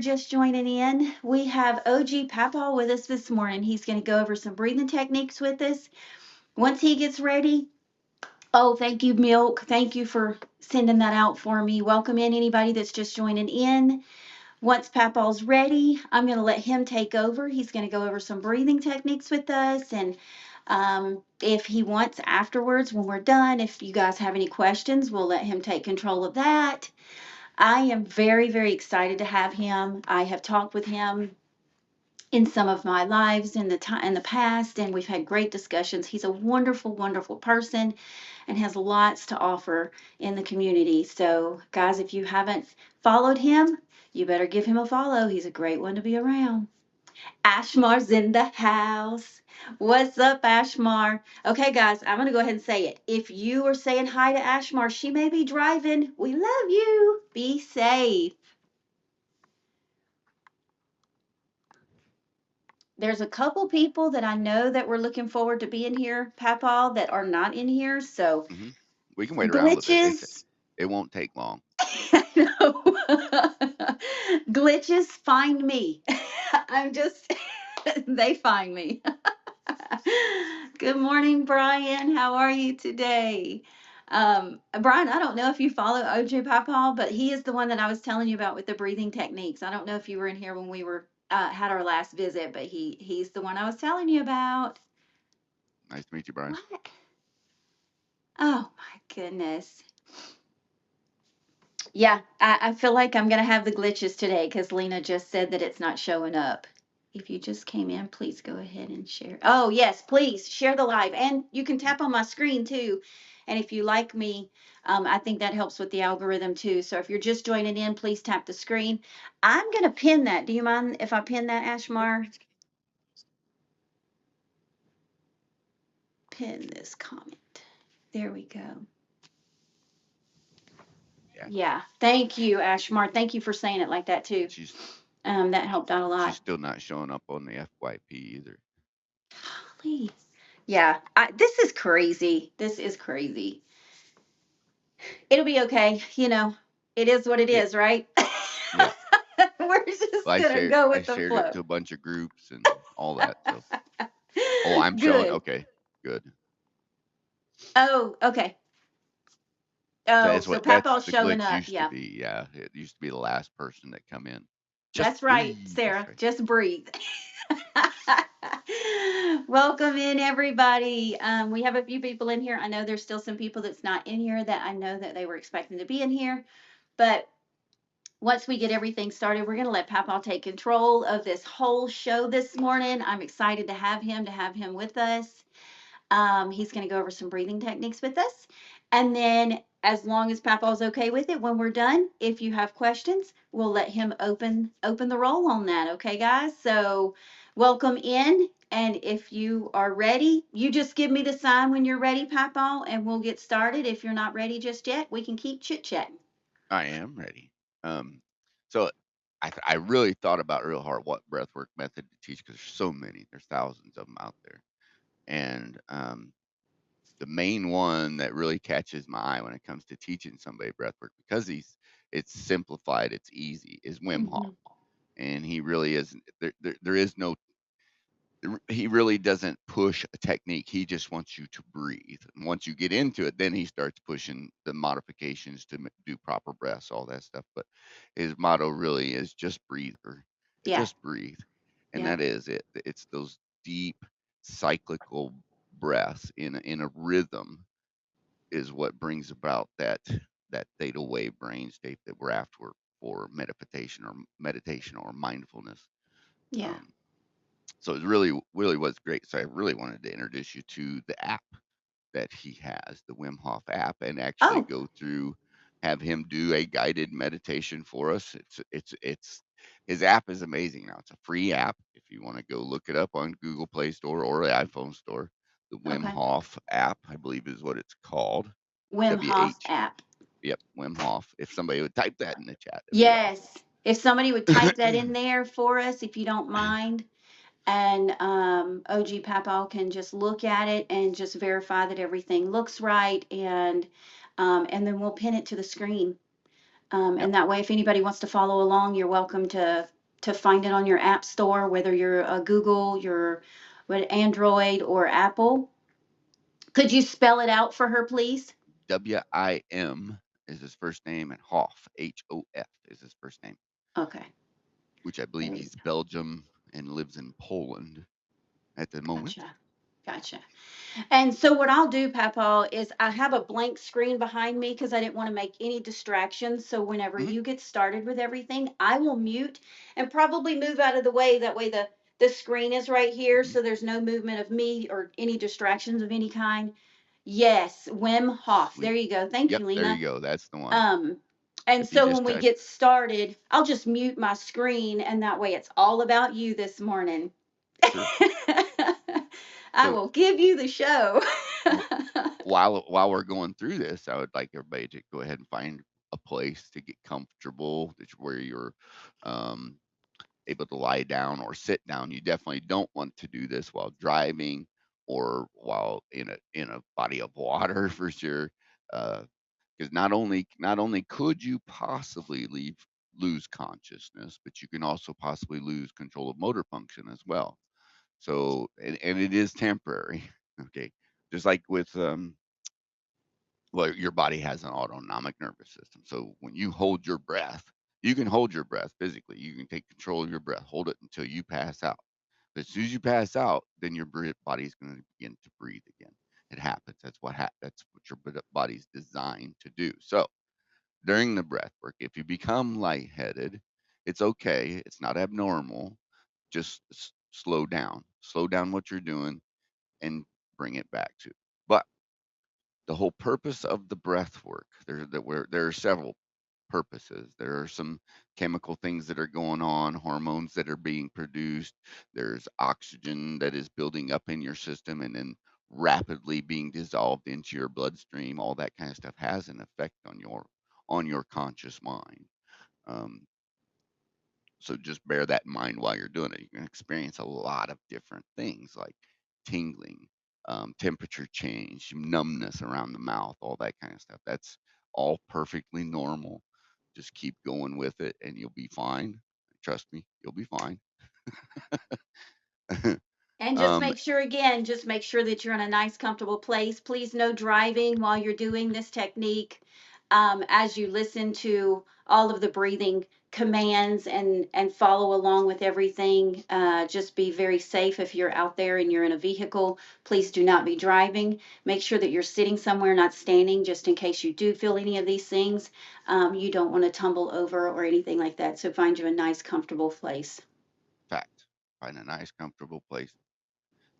just joining in, we have OG PawPaw with us this morning. He's going to go over some breathing techniques with us. Once he gets ready, oh, thank you, Milk. Thank you for sending that out for me. Welcome in anybody that's just joining in. Once PawPaw's ready, I'm going to let him take over. He's going to go over some breathing techniques with us. And if he wants afterwards, when we're done, if you guys have any questions, we'll let him take control of that. I am very, very excited to have him. I have talked with him in some of my lives in the past, and we've had great discussions. He's a wonderful, wonderful person and has lots to offer in the community. So, guys, if you haven't followed him, you better give him a follow. He's a great one to be around. Ashmar's in the house. What's up, Ashmar? Okay, guys, I'm going to go ahead and say it. If you are saying hi to Ashmar, she may be driving. We love you. Be safe. There's a couple people that I know that were looking forward to being here, PawPaw, that are not in here. So hmm We can wait around a little bit. glitches. It won't take long. I know. Glitches find me. I'm just, they find me. Good morning, Brian. How are you today? Brian, I don't know if you follow OJ PawPaw, but he is the one that I was telling you about with the breathing techniques. I don't know if you were in here when we were had our last visit, but he's the one I was telling you about. Nice to meet you, Brian. What? Oh my goodness. Yeah, I feel like I'm gonna have the glitches today because Lena just said that it's not showing up. If you just came in, please go ahead and share. Oh, yes, please share the live. And you can tap on my screen too. And if you like me, I think that helps with the algorithm too. So if you're just joining in, please tap the screen. I'm going to pin that. Do you mind if I pin that, Ashmar? Pin this comment. There we go. Yeah, Yeah. Thank you, Ashmar. Thank you for saying it like that too. she's That helped out a she's lot. still not showing up on the FYP either. Golly. Yeah, this is crazy. This is crazy. It'll be okay. It is what it Yeah, is, right? yeah. We're Well, just gonna go I with the shared it flow. to a bunch of groups and all that. So, oh, I'm showing. Good. Okay, good. Oh, okay. Oh, so That's Papaw's the showing glitch up. used to Yeah, be. Yeah, it used to be the last person that come in. Just that's right, breathe. That's Sarah. right. Just breathe. Welcome in, everybody. We have a few people in here. I know there's still some people that's not in here that I know that they were expecting to be in here, but once we get everything started, we're going to let Papaw take control of this whole show this morning. I'm excited to have him with us. He's going to go over some breathing techniques with us. And then, as long as Papaw's okay with it, when we're done, if you have questions, we'll let him open the roll on that. Okay, guys? So, welcome in. And if you are ready, you just give me the sign when you're ready, Papaw, and we'll get started. If you're not ready just yet, we can keep chit chatting. I am ready. Um, so I really thought about real hard what breathwork method to teach because there's so many. There's thousands of them out there, and the main one that really catches my eye when it comes to teaching somebody breathwork because it's simplified, it's easy, is Wim Hof, Hmm. and he really isn't. There is no. He really doesn't push a technique. He just wants you to breathe. And once you get into it, then he starts pushing the modifications to do proper breaths, all that stuff. But his motto really is just breathe, or Yeah. just breathe, and Yep. that is it. It's those deep cyclical breaths in a rhythm is what brings about that theta wave brain state that we're after for meditation or mindfulness. Yeah. Um, so it really was great. So I really wanted to introduce you to the app that he has, the Wim Hof app, and actually Oh, go through, have him do a guided meditation for us. It's his app is amazing now. It's a free app if you want to go look it up on Google Play Store or the iPhone Store. The Wim okay. Hof app, I believe, is what it's called. Wim Hof WH. app. Yep, Wim Hof. If somebody would type that in the chat, that'd be Yes. If somebody would type that in there for us, if you don't mind, and OG Papaw can just look at it and just verify that everything looks right, and then we'll pin it to the screen. Yep. And that way, if anybody wants to follow along, you're welcome to find it on your app store, whether you're a Google, you're what Android or Apple. Could you spell it out for her, please? Wim is his first name, and Hof, Hof, is his first name, Okay, which I there believe you he's go. Belgium and lives in Poland at the moment. Gotcha. Gotcha. And so what I'll do, Papa, is I have a blank screen behind me because I didn't want to make any distractions. So whenever Mhm, you get started with everything, I will mute and probably move out of the way. That way the screen is right here, mhm. so there's no movement of me or any distractions of any kind. Yes, Wim Hof. There Sweet. you go. Thank Yep, you, there Lena. you go. That's the one. Um, and If you so just when we type get started, I'll just mute my screen, and that way it's all about you this morning. sure. I So, will give you the show. w- while we're going through this, I would like everybody to go ahead and find a place to get comfortable, where you're um, able to lie down or sit down. You definitely don't want to do this while driving or while in a body of water for sure. Because not only could you possibly lose consciousness, but you can also possibly lose control of motor function as well. So, and it is temporary. Okay, just like with well, your body has an autonomic nervous system. So when you hold your breath, you can hold your breath physically. You can take control of your breath, hold it until you pass out. But as soon as you pass out, then your body is going to begin to breathe again. It happens. That's what your body's designed to do. So during the breath work, if you become lightheaded, it's okay. It's not abnormal. Just slow down what you're doing, and bring it back to. But the whole purpose of the breath work, there are several purposes. There are some chemical things that are going on, hormones that are being produced. There's oxygen that is building up in your system and then rapidly being dissolved into your bloodstream. All that kind of stuff has an effect on your conscious mind. Um, so just bear that in mind while you're doing it. You can experience a lot of different things like tingling, temperature change, numbness around the mouth, all that kind of stuff. That's all perfectly normal. Just keep going with it and you'll be fine. Trust me, you'll be fine. And just um, make sure, again, just make sure that you're in a nice, comfortable place. Please, no driving while you're doing this technique. As you listen to all of the breathing commands and follow along with everything, just be very safe if you're out there and you're in a vehicle. Please do not be driving. Make sure that you're sitting somewhere, not standing, just in case you do feel any of these things. You don't want to tumble over or anything like that. So find you a nice, comfortable place. fact, find a nice, comfortable place.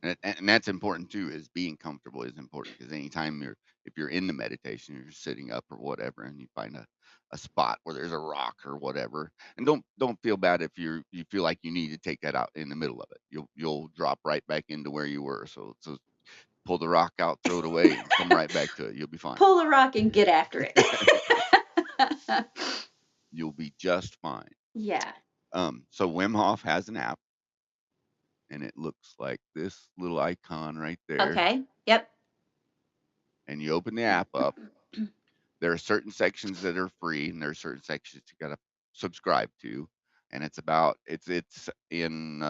And that's important too. Is being comfortable is important because anytime if you're in the meditation, you're sitting up or whatever, and you find a spot where there's a rock or whatever, and don't feel bad if you feel like you need to take that out in the middle of it. You'll drop right back into where you were. So pull the rock out, throw it away, and come right back to it. You'll be fine. Pull the rock and get after it. You'll be just fine. Yeah. So Wim Hof has an app, and it looks like this little icon right there. Okay. Yep. And you open the app up. There are certain sections that are free, and there are certain sections you got to subscribe to. And it's in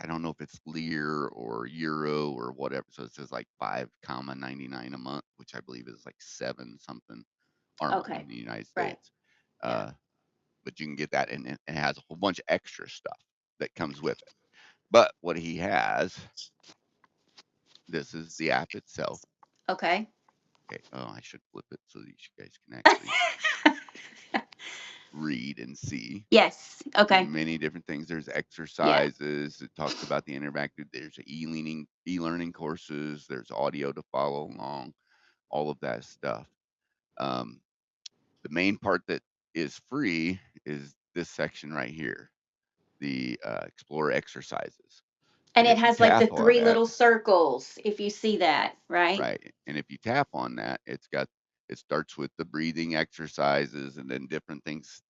I don't know if it's Lear or Euro or whatever. So it says like 5.99 a month, which I believe is like seven something our money Okay. in the United Right. States. Yeah. Uh, but you can get that, and it has a whole bunch of extra stuff that comes with it. But what he has, this is the app itself. Okay. Okay. Oh, I should flip it so that you guys can actually read and see. Yes. There's Okay. many different things. There's Yeah. exercises. It talks about the interactive. There's e-learning courses. There's audio to follow along. All of that stuff. Um, the main part that is free is this section right here, the explore exercises. And And it if you has like the tap on three that, little circles, if you see that, right? right, and if you tap on that, it starts with the breathing exercises and then different things.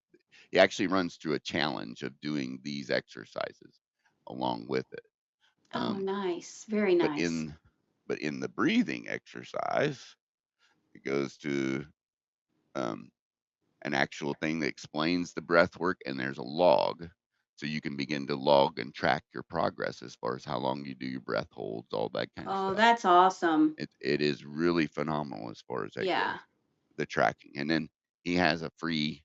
It actually runs through a challenge of doing these exercises along with it. Oh, Um, nice. Very but nice. in the breathing exercise, it goes to um, an actual thing that explains the breath work, and there's a log. So you can begin to log and track your progress as far as how long you do your breath holds, all that kind of Oh, stuff. that's awesome. It is really phenomenal as far as that Yeah. goes, the tracking. And then he has a free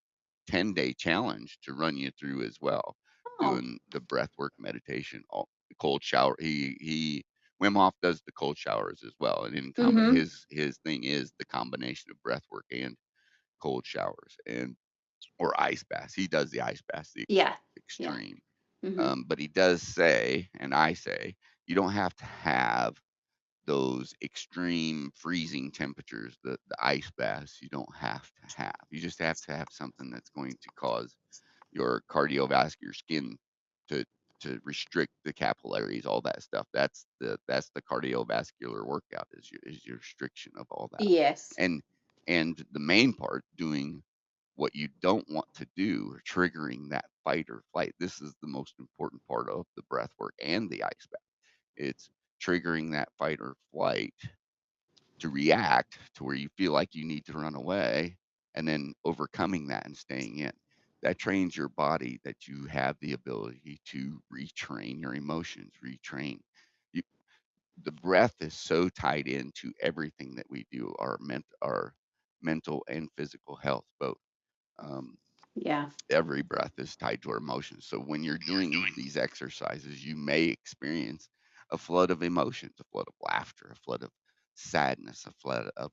10-day challenge to run you through as well, Oh. doing the breath work meditation, all the cold shower. He Wim Hof does the cold showers as well. And Mm-hmm. his thing is the combination of breath work and cold showers and or ice baths. He does the ice baths, the Yeah. Yeah. extreme. Mm-hmm. But he does say, and I say, you don't have to have those extreme freezing temperatures, the ice baths. You don't have to have. You just have to have something that's going to cause your cardiovascular skin to restrict the capillaries, all that stuff. That's the cardiovascular workout is your restriction of all that. Yes. And the main part, doing what you don't want to do, or triggering that fight or flight. This is the most important part of the breath work and the ice bath. It's triggering that fight or flight to react to where you feel like you need to run away, and then overcoming that and staying in. That trains your body that you have the ability to retrain your emotions, retrain. You, the breath is so tied into everything that we do, our mental and physical health both. Um, Yeah. every breath is tied to our emotions. So when you're doing these exercises, you may experience a flood of emotions, a flood of laughter, a flood of sadness, a flood of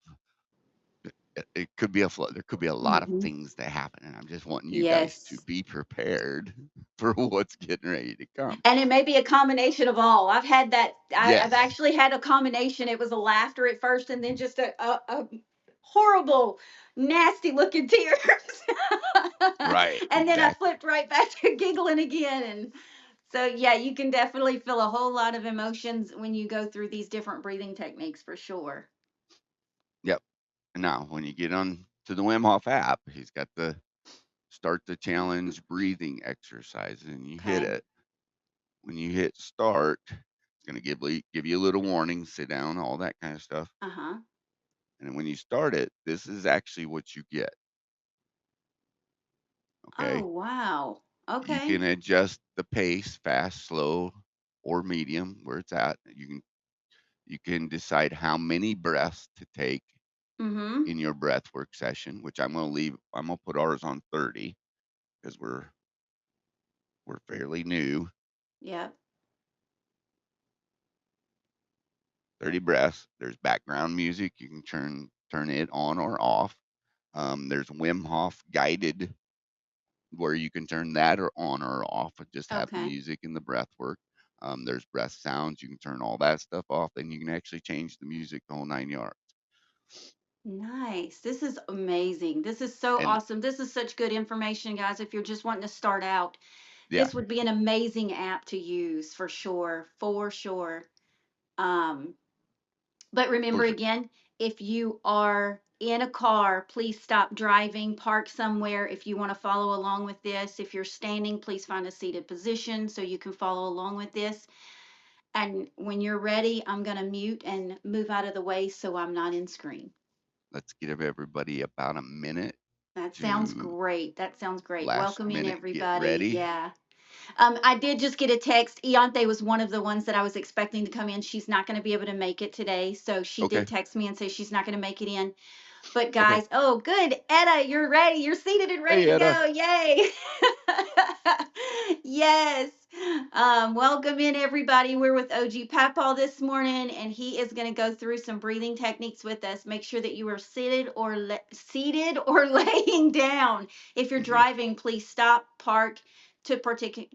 it could be a flood. There could be a lot of Mm-hmm. things that happen, and I'm just wanting you guys to Yes. be prepared for what's getting ready to come. And it may be a combination of all. I've had that. I've Yes, actually had a combination. It was a laughter at first, and then just a horrible, nasty looking tears. right, And then I exactly. flipped right back to giggling again. And so, yeah, you can definitely feel a whole lot of emotions when you go through these different breathing techniques for sure. Yep. Now, when you get on to the Wim Hof app, he's got the start the challenge breathing exercise, and you hit Okay. it. When you hit start, it's going to give you a little warning, sit down, all that kind of stuff. Uh huh. And when you start it, this is actually what you get. Oh, Okay. wow. You Okay. can adjust the pace, fast, slow, or medium, where it's at. You can decide how many breaths to take Mm hmm. in your breath work session, which I'm going to leave. I'm going to put ours on 30 because we're fairly new. Yep. 30 breaths. There's background music. You can turn it on or off. There's Wim Hof guided where you can turn that or on or off and just have the Okay. music and the breath work. There's breath sounds. You can turn all that stuff off, and you can actually change the music the whole 9 yards. Nice. This is amazing. This is so And awesome. This is such good information, guys. If you're just wanting to start out, yeah, this would be an amazing app to use for sure. For sure. Um, but for remember sure. again, if you are in a car, please stop driving, park somewhere. If you want to follow along with this, if you're standing, please find a seated position so you can follow along with this. And when you're ready, I'm going to mute and move out of the way so I'm not in screen. Let's give everybody about a minute That sounds to great. That sounds great. last Welcome in, minute get everybody. ready. Yeah. I did just get a text. Iante was one of the ones that I was expecting to come in. She's not going to be able to make it today. So she did Okay. text me and say she's not going to make it in. But Okay. guys, oh, good. Etta, you're ready. You're seated and ready Hey, to Etta. go. Yay. Yes. Welcome in, everybody. We're with OG PawPaw this morning, and he is going to go through some breathing techniques with us. Make sure that you are seated or laying down. If you're Hmm. driving, please stop, park to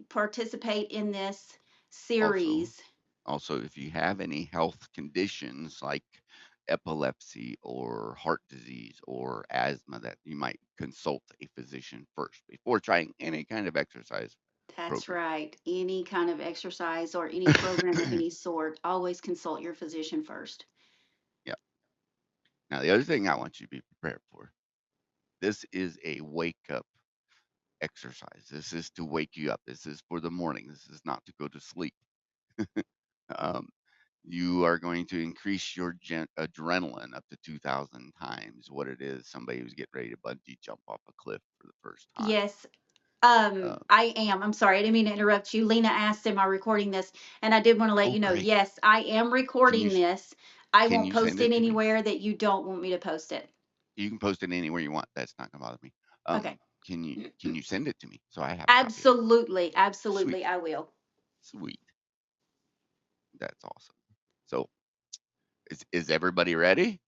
participate in this Also, series. if you have any health conditions like epilepsy or heart disease or asthma, that you might consult a physician first before trying any kind of exercise That's program. right. Any kind of exercise or any program of any sort, always consult your physician first. Yeah. Now, the other thing I want you to be prepared for, this is a wake up exercise. This is to wake you up. This is for the morning. This is not to go to sleep. Um, you are going to increase your adrenaline up to 2,000 times what it is somebody who's getting ready to bungee jump off a cliff for the first time. Yes, Uh, I am. I'm sorry, I didn't mean to interrupt you. Lena asked, "Am I recording this?" And I did want to let oh, you know, great. yes, I am Can you recording this. I can won't you send post it it to me? anywhere that you don't want me to post it. You can post it anywhere you want. That's not gonna bother me. Okay. Can you send it to me so I have a copy of it? Absolutely, Sweet, absolutely, I will. sweet. That's awesome. So is everybody ready?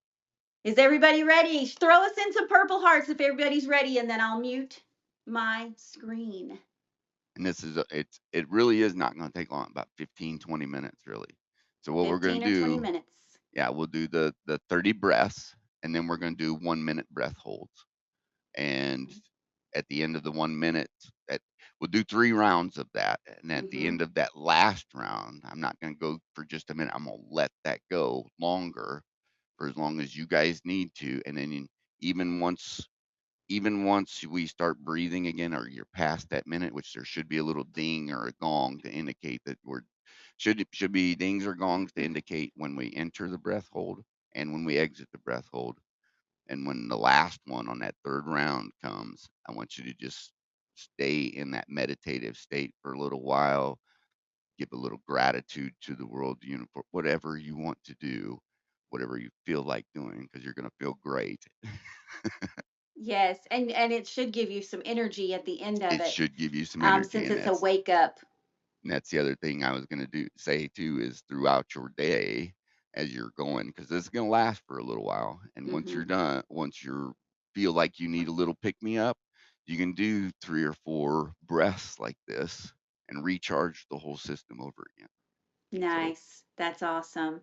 Is everybody ready? Throw us in some purple hearts if everybody's ready, and then I'll mute my screen. And this is it really is not going to take long, about 15, 20 minutes really. So what we're going 15 to or 20 do, minutes. yeah, we'll do the 30 breaths, and then we're going to do 1 minute breath holds. And at the end of the 1 minute, at, we'll do 3 rounds of that. And at the Mm-hmm. end of that last round, I'm not going to go for just a minute. I'm going to let that go longer for as long as you guys need to. And then even once even once we start breathing again, or you're past that minute, which there should be a little ding or a gong to indicate that we're should be dings or gongs to indicate when we enter the breath hold and when we exit the breath hold. And when the last one on that third round comes, I want you to just stay in that meditative state for a little while, give a little gratitude to the world, the universe, whatever you want to do, whatever you feel like doing, because you're going to feel great. Yes, and it should give you some energy at the end of It it, should give you some energy, since it's a wake up. and that's the other thing I was going to say too, is throughout your day as you're going, because this is going to last for a little while. And once Mm-hmm. you're done, once you feel like you need a little pick me up, you can do 3 or 4 breaths like this and recharge the whole system over again. So Nice. That's awesome.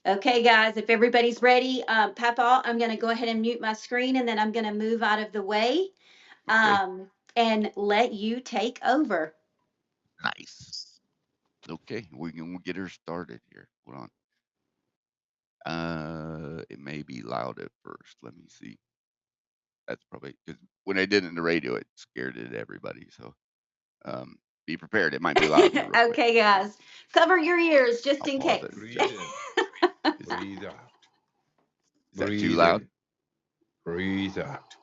Okay, guys, if everybody's ready, Papa, I'm going to go ahead and mute my screen, and then I'm going to move out of the way, okay, and let you take over. nice. Okay, we'll get her started here. Hold on. It may be loud at first. Let me see. That's probably because when I did it in the radio, it scared it everybody. So um, be prepared. It might be loud here real quick. Okay, guys, cover your ears just I'll in pause it case. and Breathe check. in, Is, breathe out. is that too Breathe loud? in, breathe out.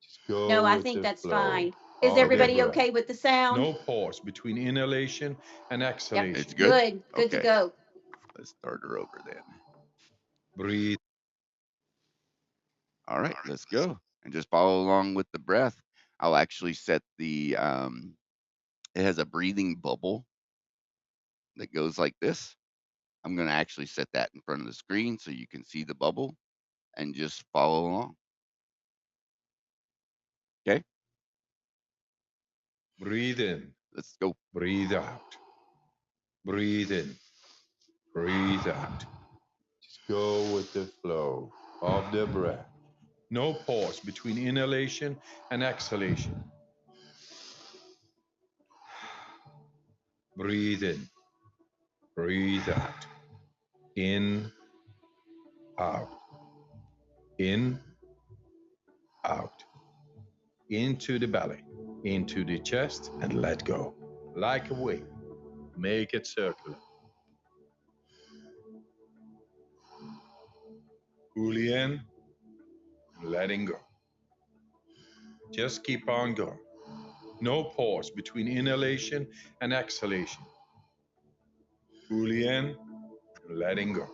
Just No, go I with think the that's flow fine. Is of the Okay, everybody breath. okay with the sound? No pause between inhalation and Yep. it's exhalation. good. Good. Good to Okay, go. let's start her over then. Breathe. All right, let's go and just follow along with the breath. I'll actually set the. It has a breathing bubble that goes like this. I'm going to actually set that in front of the screen so you can see the bubble and just follow along. Okay, Breathe in, let's go. breathe out. Breathe in, breathe out. Just go with the flow of the breath. No pause between inhalation and exhalation. Breathe in, breathe out. In, out. In, out. Into the belly, into the chest, and let go. Like a wave, make it circular. Fully in, letting go. Just keep on going. No pause between inhalation and exhalation. Fully in, letting go.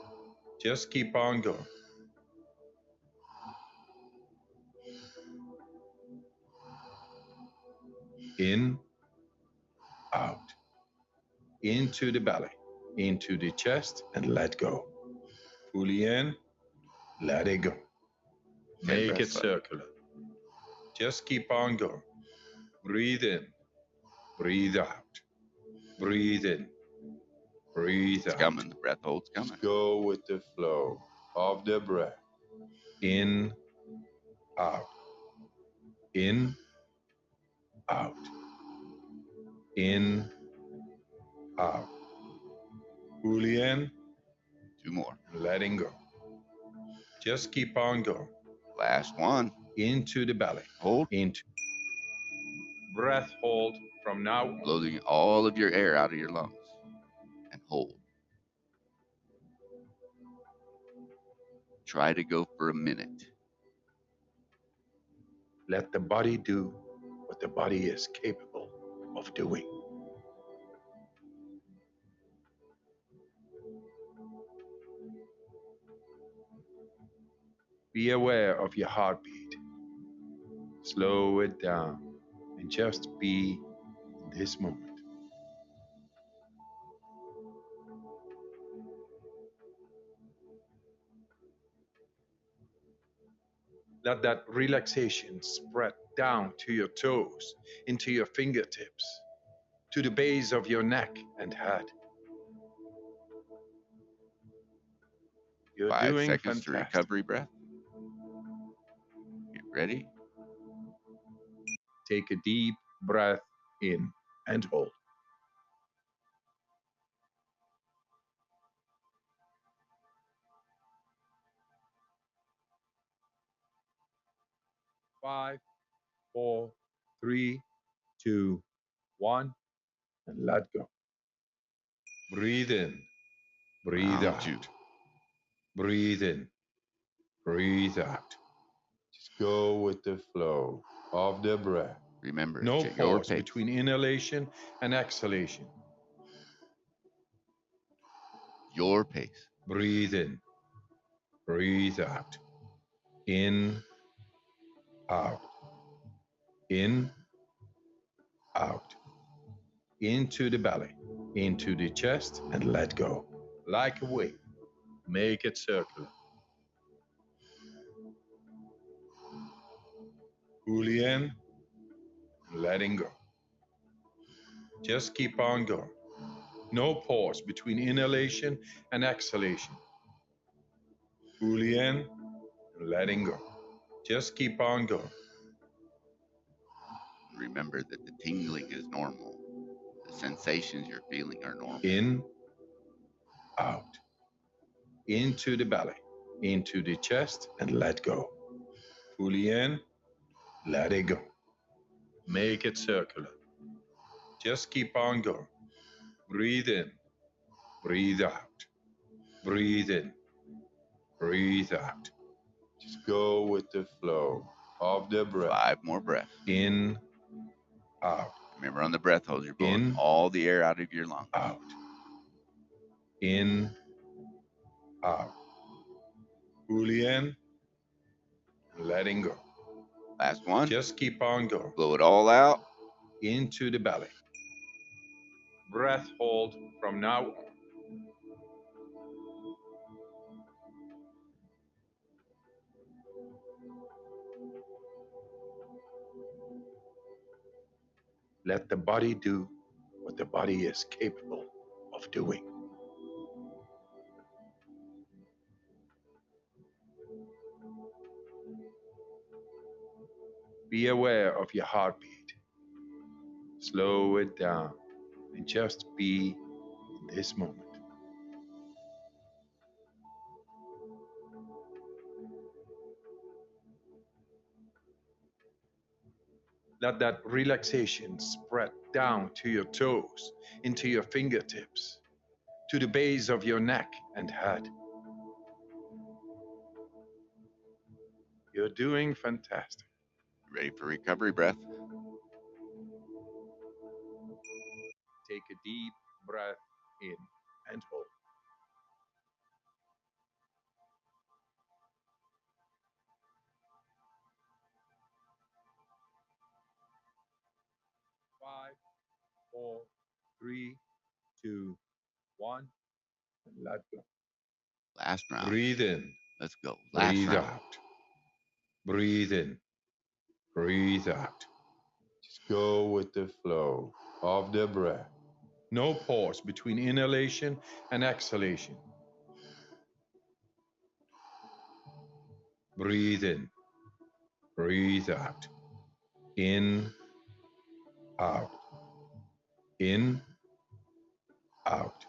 Just keep on going. In, out. Into the belly, into the chest, and let go. Fully in, let it go. 10 Make it breaths left. circular. Just keep on going. Breathe in, breathe out. Breathe in, breathe It's out. coming. The breath hold's coming. Just go with the flow of the breath. In, out. In, out. In, out. Fully in, 2 more. letting go. Just keep on going. Last one. Into the belly. Hold. Into. Breath hold from now on. Blow all of your air out of your lungs and hold. try to go for a minute. Let the body do what the body is capable of doing. Be aware of your heartbeat. Slow it down and just be in this moment. Let that relaxation spread down to your toes, into your fingertips, to the base of your neck and head. You're 5 doing seconds to fantastic. recovery breath. Get ready. Take a deep breath in and hold. 5, 4, 3, 2, 1, and let go. Breathe in, breathe Round out. 2. Breathe in, breathe out. Just go with the flow of the breath. Remember, No it's at your pause pace. between inhalation and exhalation. Your pace. Breathe in, breathe out. In, out. In, out. Into the belly, into the chest, and let go. Like a wave, make it circular. Fully in, letting go. Just keep on going. No pause between inhalation and exhalation. Fully in, letting go. Just keep on going. Remember that the tingling is normal. The sensations you're feeling are normal. In, out. Into the belly, into the chest, and let go. Fully in, let it go. Make it circular. Just keep on going. Breathe in, breathe out. Breathe in, breathe out. Just go with the flow of the breath. 5 more breaths. In, out. Remember, on the breath hold, you're blowing In, all the air out of your lungs. out. In, out. Fully in, letting go. Last one. Just keep on going. Blow it all out. Into the belly. Breath hold from now on. Let the body do what the body is capable of doing. Be aware of your heartbeat. Slow it down and just be in this moment. Let that relaxation spread down to your toes, into your fingertips, to the base of your neck and head. You're doing fantastic. Ready for recovery breath. Take a deep breath in and hold. 5, 4, 3, 2, 1, and let go. Last round. Breathe in. Let's go. Last Breathe round. out. Breathe in. Breathe out. Just go with the flow of the breath. No pause between inhalation and exhalation. Breathe in. Breathe out. In, out. In, out.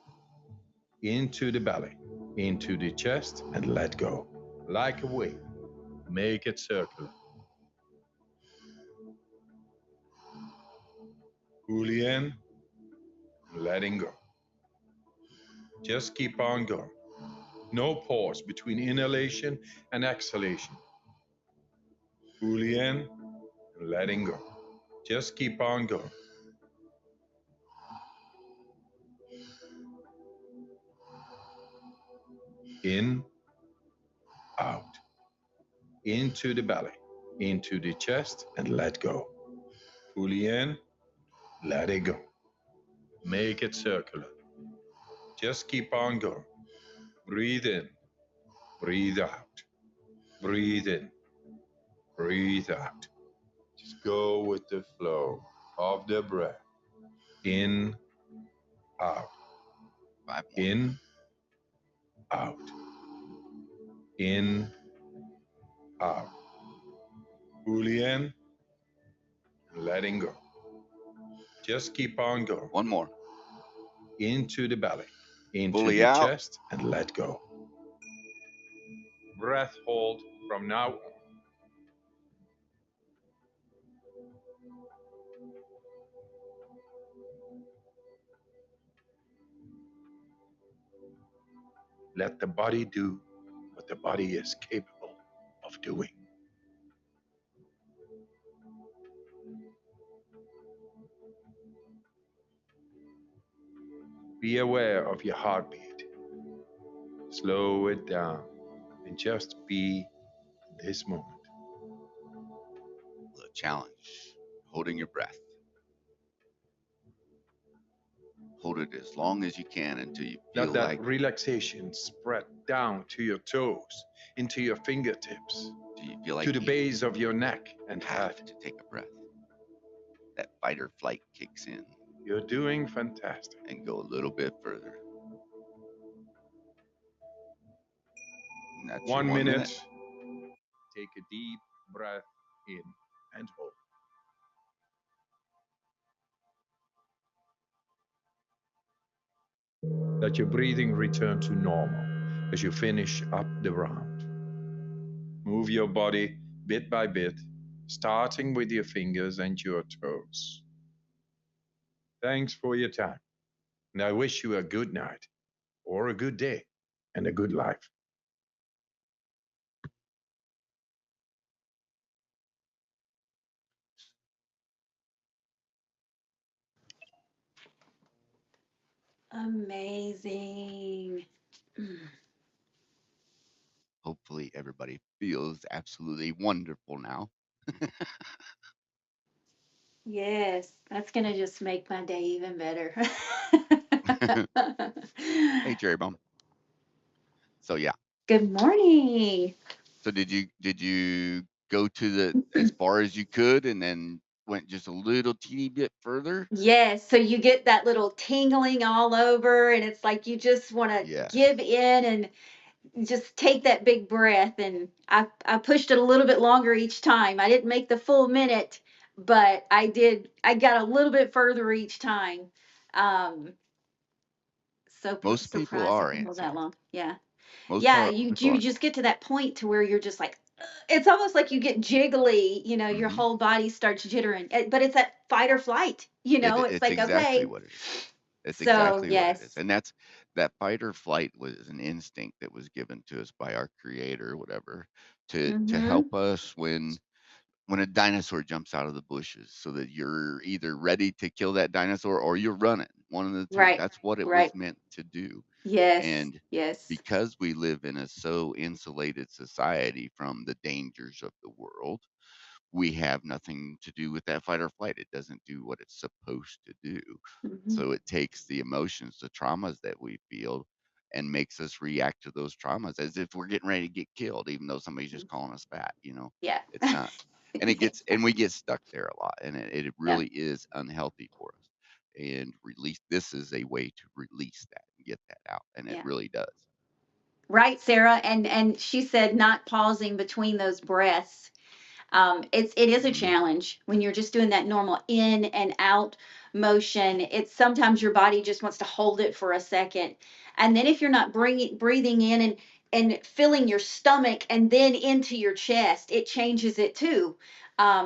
Into the belly, into the chest, and let go. Like a wave, make it circular. Fully in, letting go. Just keep on going. No pause between inhalation and exhalation. Fully in and letting go. Just keep on going. In, out, into the belly, into the chest, and let go. Fully in, let it go. Make it circular. Just keep on going. Breathe in, breathe out. Breathe in, breathe out. Just go with the flow of the breath. In, out. 5 more. In, out. In, out. Fully in, letting go. Just keep on going. 1 more. Into the belly, into Fully the out. chest, and let go. Breath hold from now on. Let the body do what the body is capable of doing. Be aware of your heartbeat. Slow it down and just be in this moment. The challenge, holding your breath. Hold it as long as you can until you feel Let that like relaxation spread down to your toes, into your fingertips, to the you base of your neck and have head. to take a breath. That fight or flight kicks in You're doing fantastic. and go a little bit further. And that's 1 your 1 minute. minute. Take a deep breath in and hold. Let your breathing return to normal as you finish up the round. Move your body bit by bit, starting with your fingers and your toes. Thanks for your time, and I wish you a good night, or a good day, and a good life. Amazing. Hopefully everybody feels absolutely wonderful now. Yes, that's gonna just make my day even better. Hey, Cherry Bomb. So yeah. Good morning. So did you go to the as far as you could and then went just a little teeny bit further? Yes, so you get that little tingling all over, and it's like you just want to Yes. give in and just take that big breath. And I pushed it a little bit longer each time. I didn't make the full minute, but I did. I got a little bit further each time. Um, Most people surprised I are, can Aunt hold that Sandy. long. Yeah. Most Yeah, people you are. just get to that point to where you're just like it's almost like you get jiggly, your Hmm. whole body starts jittering. But it's that fight or flight, it's It's like exactly okay. what it is. It's So, exactly what it is. yes. And that fight or flight was an instinct that was given to us by our creator, whatever, to Mhm. help us when a dinosaur jumps out of the bushes so that you're either ready to kill that dinosaur or you're running. One of the two. Right. That's what it was Right. meant to do. Yes. And Yes. because we live in a so insulated society from the dangers of the world, we have nothing to do with that fight or flight. It doesn't do what it's supposed to do. Mhm. So it takes the emotions, the traumas that we feel, and makes us react to those traumas as if we're getting ready to get killed, even though somebody's just calling us fat. Yeah. It's not. And we get stuck there a lot. And it Yeah. really is unhealthy for us. And this is a way to release that and get that out. And it Yeah. really does. Right, Sarah. And she said not pausing between those breaths. It is a Hmm. challenge when you're just doing that normal in and out motion. It's sometimes your body just wants to hold it for a second, and then if you're not breathing in and filling your stomach and then into your chest, it changes it too.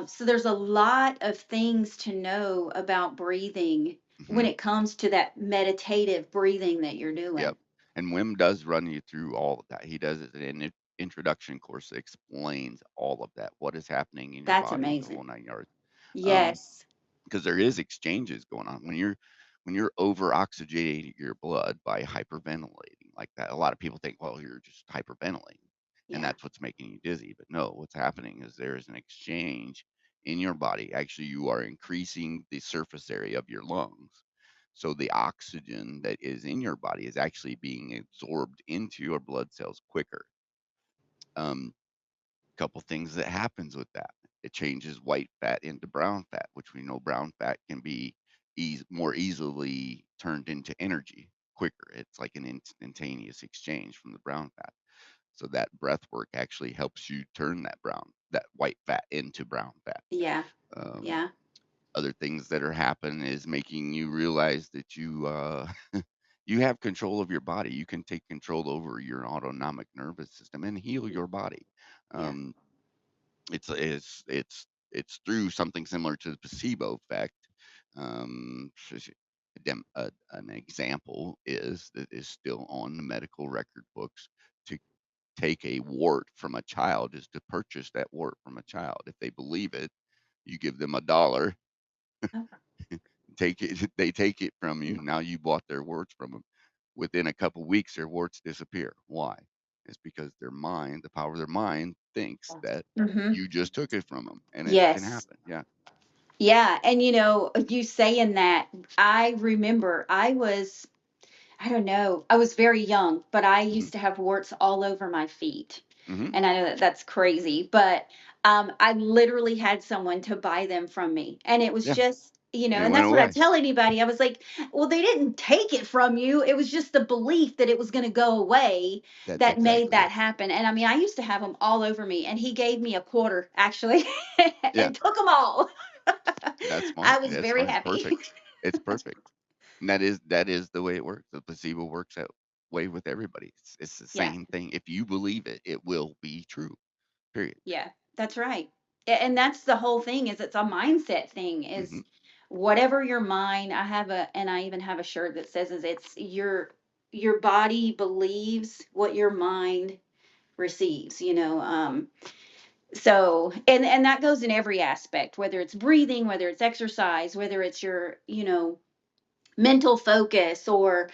So there's a lot of things to know about breathing when Hmm. it comes to that meditative breathing that you're doing. Yep. And Wim does run you through all of that. He does it in an introduction course that explains all of that, what is happening in your That's body, the amazing. whole 9 yards. Um, Yes. because there is exchanges going on when you're over oxygenating your blood by hyperventilating like that. A lot of people think, well, you're just hyperventilating, and Yeah. that's what's making you dizzy. But no, what's happening is there is an exchange in your body. Actually, you are increasing the surface area of your lungs. So the oxygen that is in your body is actually being absorbed into your blood cells quicker. Um, Couple things that happens with that. It changes white fat into brown fat, which we know brown fat can be more easily turned into energy quicker. It's like an instantaneous exchange from the brown fat. So that breath work actually helps you turn that white fat into brown fat. Yeah. Um, Yeah. Other things that are happening is making you realize that you have control of your body. You can take control over your autonomic nervous system and heal your body. Yeah. Um, it's through something similar to the placebo effect. An example is that is still on the medical record books. To take a wart from a child is to purchase that wart from a child. If they believe it, you give them $1, Oh, take it, they take it from you. Now you bought their warts from them. Within a couple weeks, their warts disappear. Why? It's because their mind, the power of their mind, thinks that mm-hmm. you just took it from them, and it can Yes. happen. Yeah. Yeah. And you saying that, I remember I don't know, I was very young, but I Hmm. used to have warts all over my feet. Hmm. And I know that that's crazy, but I literally had someone to buy them from me. And it was Yeah. just, And it and went that's what I away. tell anybody. I was like, well, they didn't take it from you. It was just the belief that it was going to go away That's that made exactly that it. happen. And I mean, I used to have them all over me, and he gave me a quarter actually Yeah. and took them all. That's smart. I was That's very smart. It's happy. perfect. It's perfect. And that is the way it works. The placebo works that way with everybody. It's the Yeah. same thing. If you believe it, it will be true. Period. Yeah, that's right. And that's the whole thing, is it's a mindset thing, Hmm. is whatever your mind. I even have a shirt that says, is it's your body believes what your mind receives, so, and that goes in every aspect, whether it's breathing, whether it's exercise, whether it's your, mental focus, or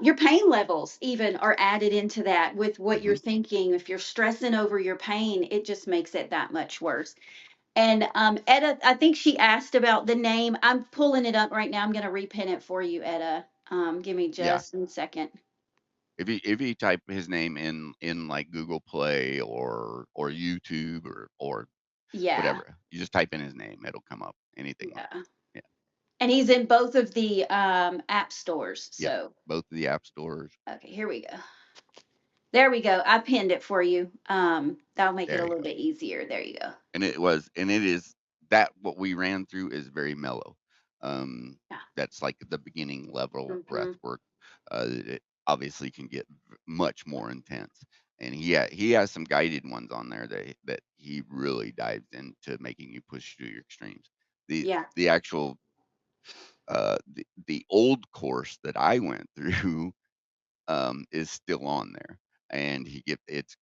your pain levels even are added into that with what you're Hmm. thinking. If you're stressing over your pain, it just makes it that much worse. And Etta, I think she asked about the name. I'm pulling it up right now. I'm going to repin it for you, Etta. Give me Yeah. just a second. If you type his name in like Google Play or YouTube or Yeah, whatever, you just type in his name, it'll come up. Anything like yeah. that. And he's in both of the app stores. Yeah. Yep. So, Both of the app stores. okay, here we go. There we go. I pinned it for you. That'll make it a There you little go. bit easier. There you go. And it is that what we ran through is very mellow. Um, Yeah. that's like the beginning level breath Hmm. work. It obviously can get much more intense. And he has some guided ones on there that he really dives into making you push through your extremes. The Yeah. the actual the old course that I went through is still on there, and it's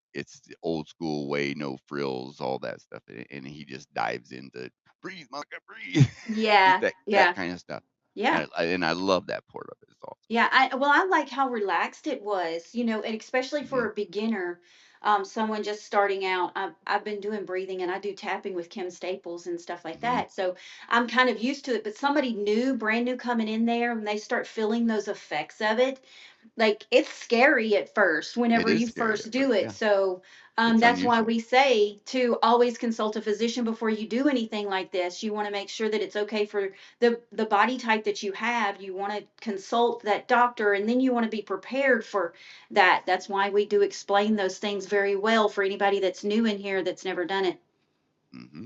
the old school way, no frills, all that stuff, and he just dives into breathe, Monica, breathe, just Yeah. that Yeah. kind of stuff, Yeah. and I love that part of it. It's awesome. Yeah, I like how relaxed it was, and especially Hmm. for a beginner, someone just starting out. I've been doing breathing, and I do tapping with Kim Staples and stuff like Hmm. that. So I'm kind of used to it. But somebody new, brand new coming in there, and they start feeling those effects of it, like it's scary at first It whenever is you scary first at do first. it. Yeah, So it's that's why unusual. we say to always consult a physician before you do anything like this. You want to make sure that it's okay for the body type that you have. You want to consult that doctor, and then you want to be prepared for that. That's why we do explain those things very well for anybody that's new in here that's never done it. Hmm.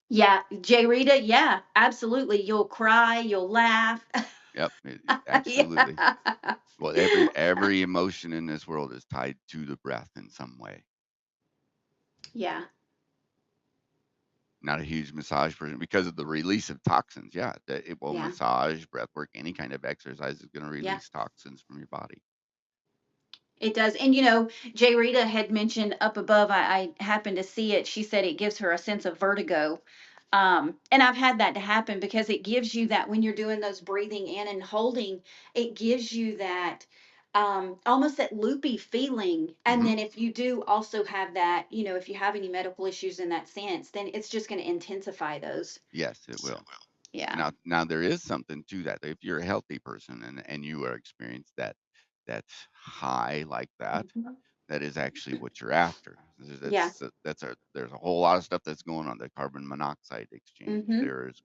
Yeah, Jay Rita, yeah, absolutely. You'll cry, you'll laugh. Yep, absolutely. Yeah. Well, every emotion in this world is tied to the breath in some way. Yeah, Not a huge massage person because of the release of toxins. Yeah, it will yeah, massage, breath work, any kind of exercise is going to yeah. release toxins from your body. It does. And Jay Rita had mentioned up above, I happened to see it. She said it gives her a sense of vertigo. And I've had that to happen because it gives you that when you're doing those breathing in and holding, it gives you that almost that loopy feeling. And Hmm. then if you do also have that, if you have any medical issues in that sense, then it's just going to intensify those. Yes, it will. Yeah. Now there is something to that. If you're a healthy person and you are experienced that high like that, Hmm. that is actually what you're after. Yeah. There's a whole lot of stuff that's going on. The carbon monoxide exchange. Hmm. There's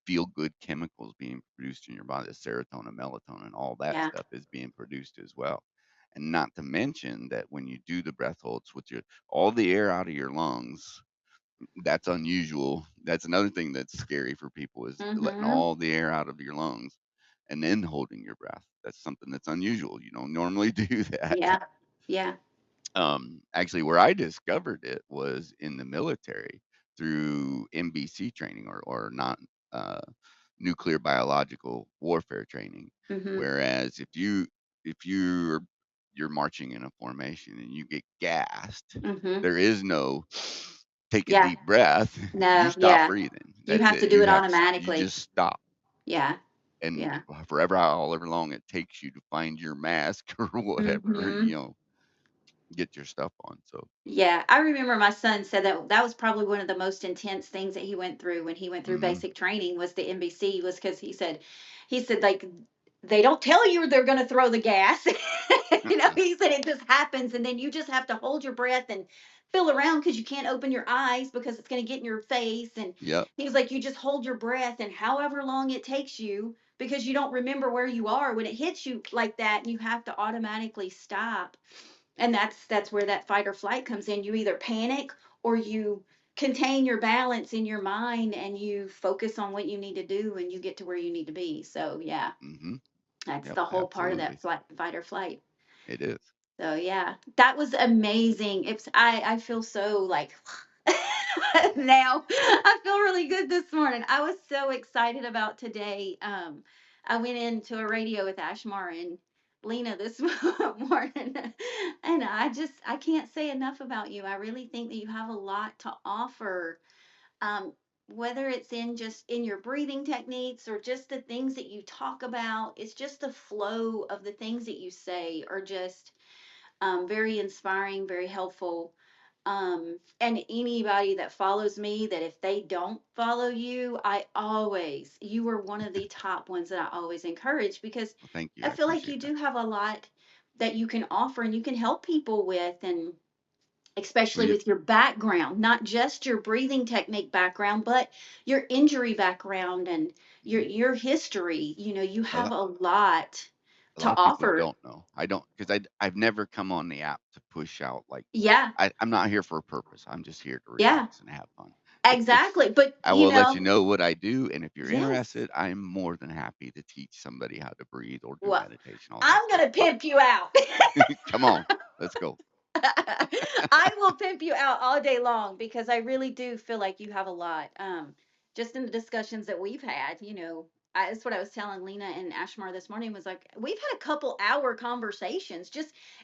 feel good chemicals being produced in your body. The serotonin, melatonin, all that Yeah. stuff is being produced as well. And not to mention that when you do the breath holds with your all the air out of your lungs, that's unusual. That's another thing that's scary for people is letting Hmm. all the air out of your lungs and then holding your breath. That's something that's unusual. You don't normally do that. Yeah. Yeah. Actually, where I discovered it was in the military through NBC training or not uh, nuclear biological warfare training. Hmm. Whereas if you're marching in a formation and you get gassed, Hmm. there is no take a Yeah. deep breath. You No. stop Yeah. breathing. You That's have to it. do it You automatically. just stop. Yeah. And Yeah. forever, however long it takes you to find your mask or whatever, Hmm. get your stuff on. So, Yeah, I remember my son said that that was probably one of the most intense things that he went through when he went through mhm, basic training was the NBC was because he said like they don't tell you they're going to throw the gas. uh-uh, He said it just happens and then you just have to hold your breath and feel around because you can't open your eyes because it's going to get in your face. And yep, he was like, you just hold your breath and however long it takes you because you don't remember where you are when it hits you like that, you have to automatically stop. And that's where that fight or flight comes in. You either panic or you contain your balance in your mind and you focus on what you need to do and you get to where you need to be. So yeah, mhm, that's yep, the whole part of that absolutely. fight or flight. It is. So yeah, that was amazing. It's I feel so like now I feel really good this morning. I was so excited about today. I went into a radio with Ashmar and Lena this morning, and I can't say enough about you. I really think that you have a lot to offer. Whether it's in just in your breathing techniques or just the things that you talk about, it's just the flow of the things that you say are just very inspiring, very helpful. And anybody that follows me, that if they don't follow you, you are one of the top ones that I always encourage because Well, thank you. I I feel like appreciate you that. do have a lot that you can offer and you can help people with. And Well, especially with your background, not just your breathing technique background, but your injury background and your mhm. your history. You A have lot, a lot a to lot of people offer. don't know. I don't because I've never come on the app to push out like Yeah, I'm not here for a purpose. I'm just here to yeah, relax and have fun. If exactly. But I will let you know what I do, and if you're yes. interested, I'm more than happy to teach somebody how to breathe or do Well, meditation, all that I'm stuff. gonna pimp you out. Come on, let's go. I will pimp you out all day long because I really do feel like you have a lot. Just in the discussions that we've had, that's what I was telling Lena and Ashmar this morning was like we've had a couple hour conversations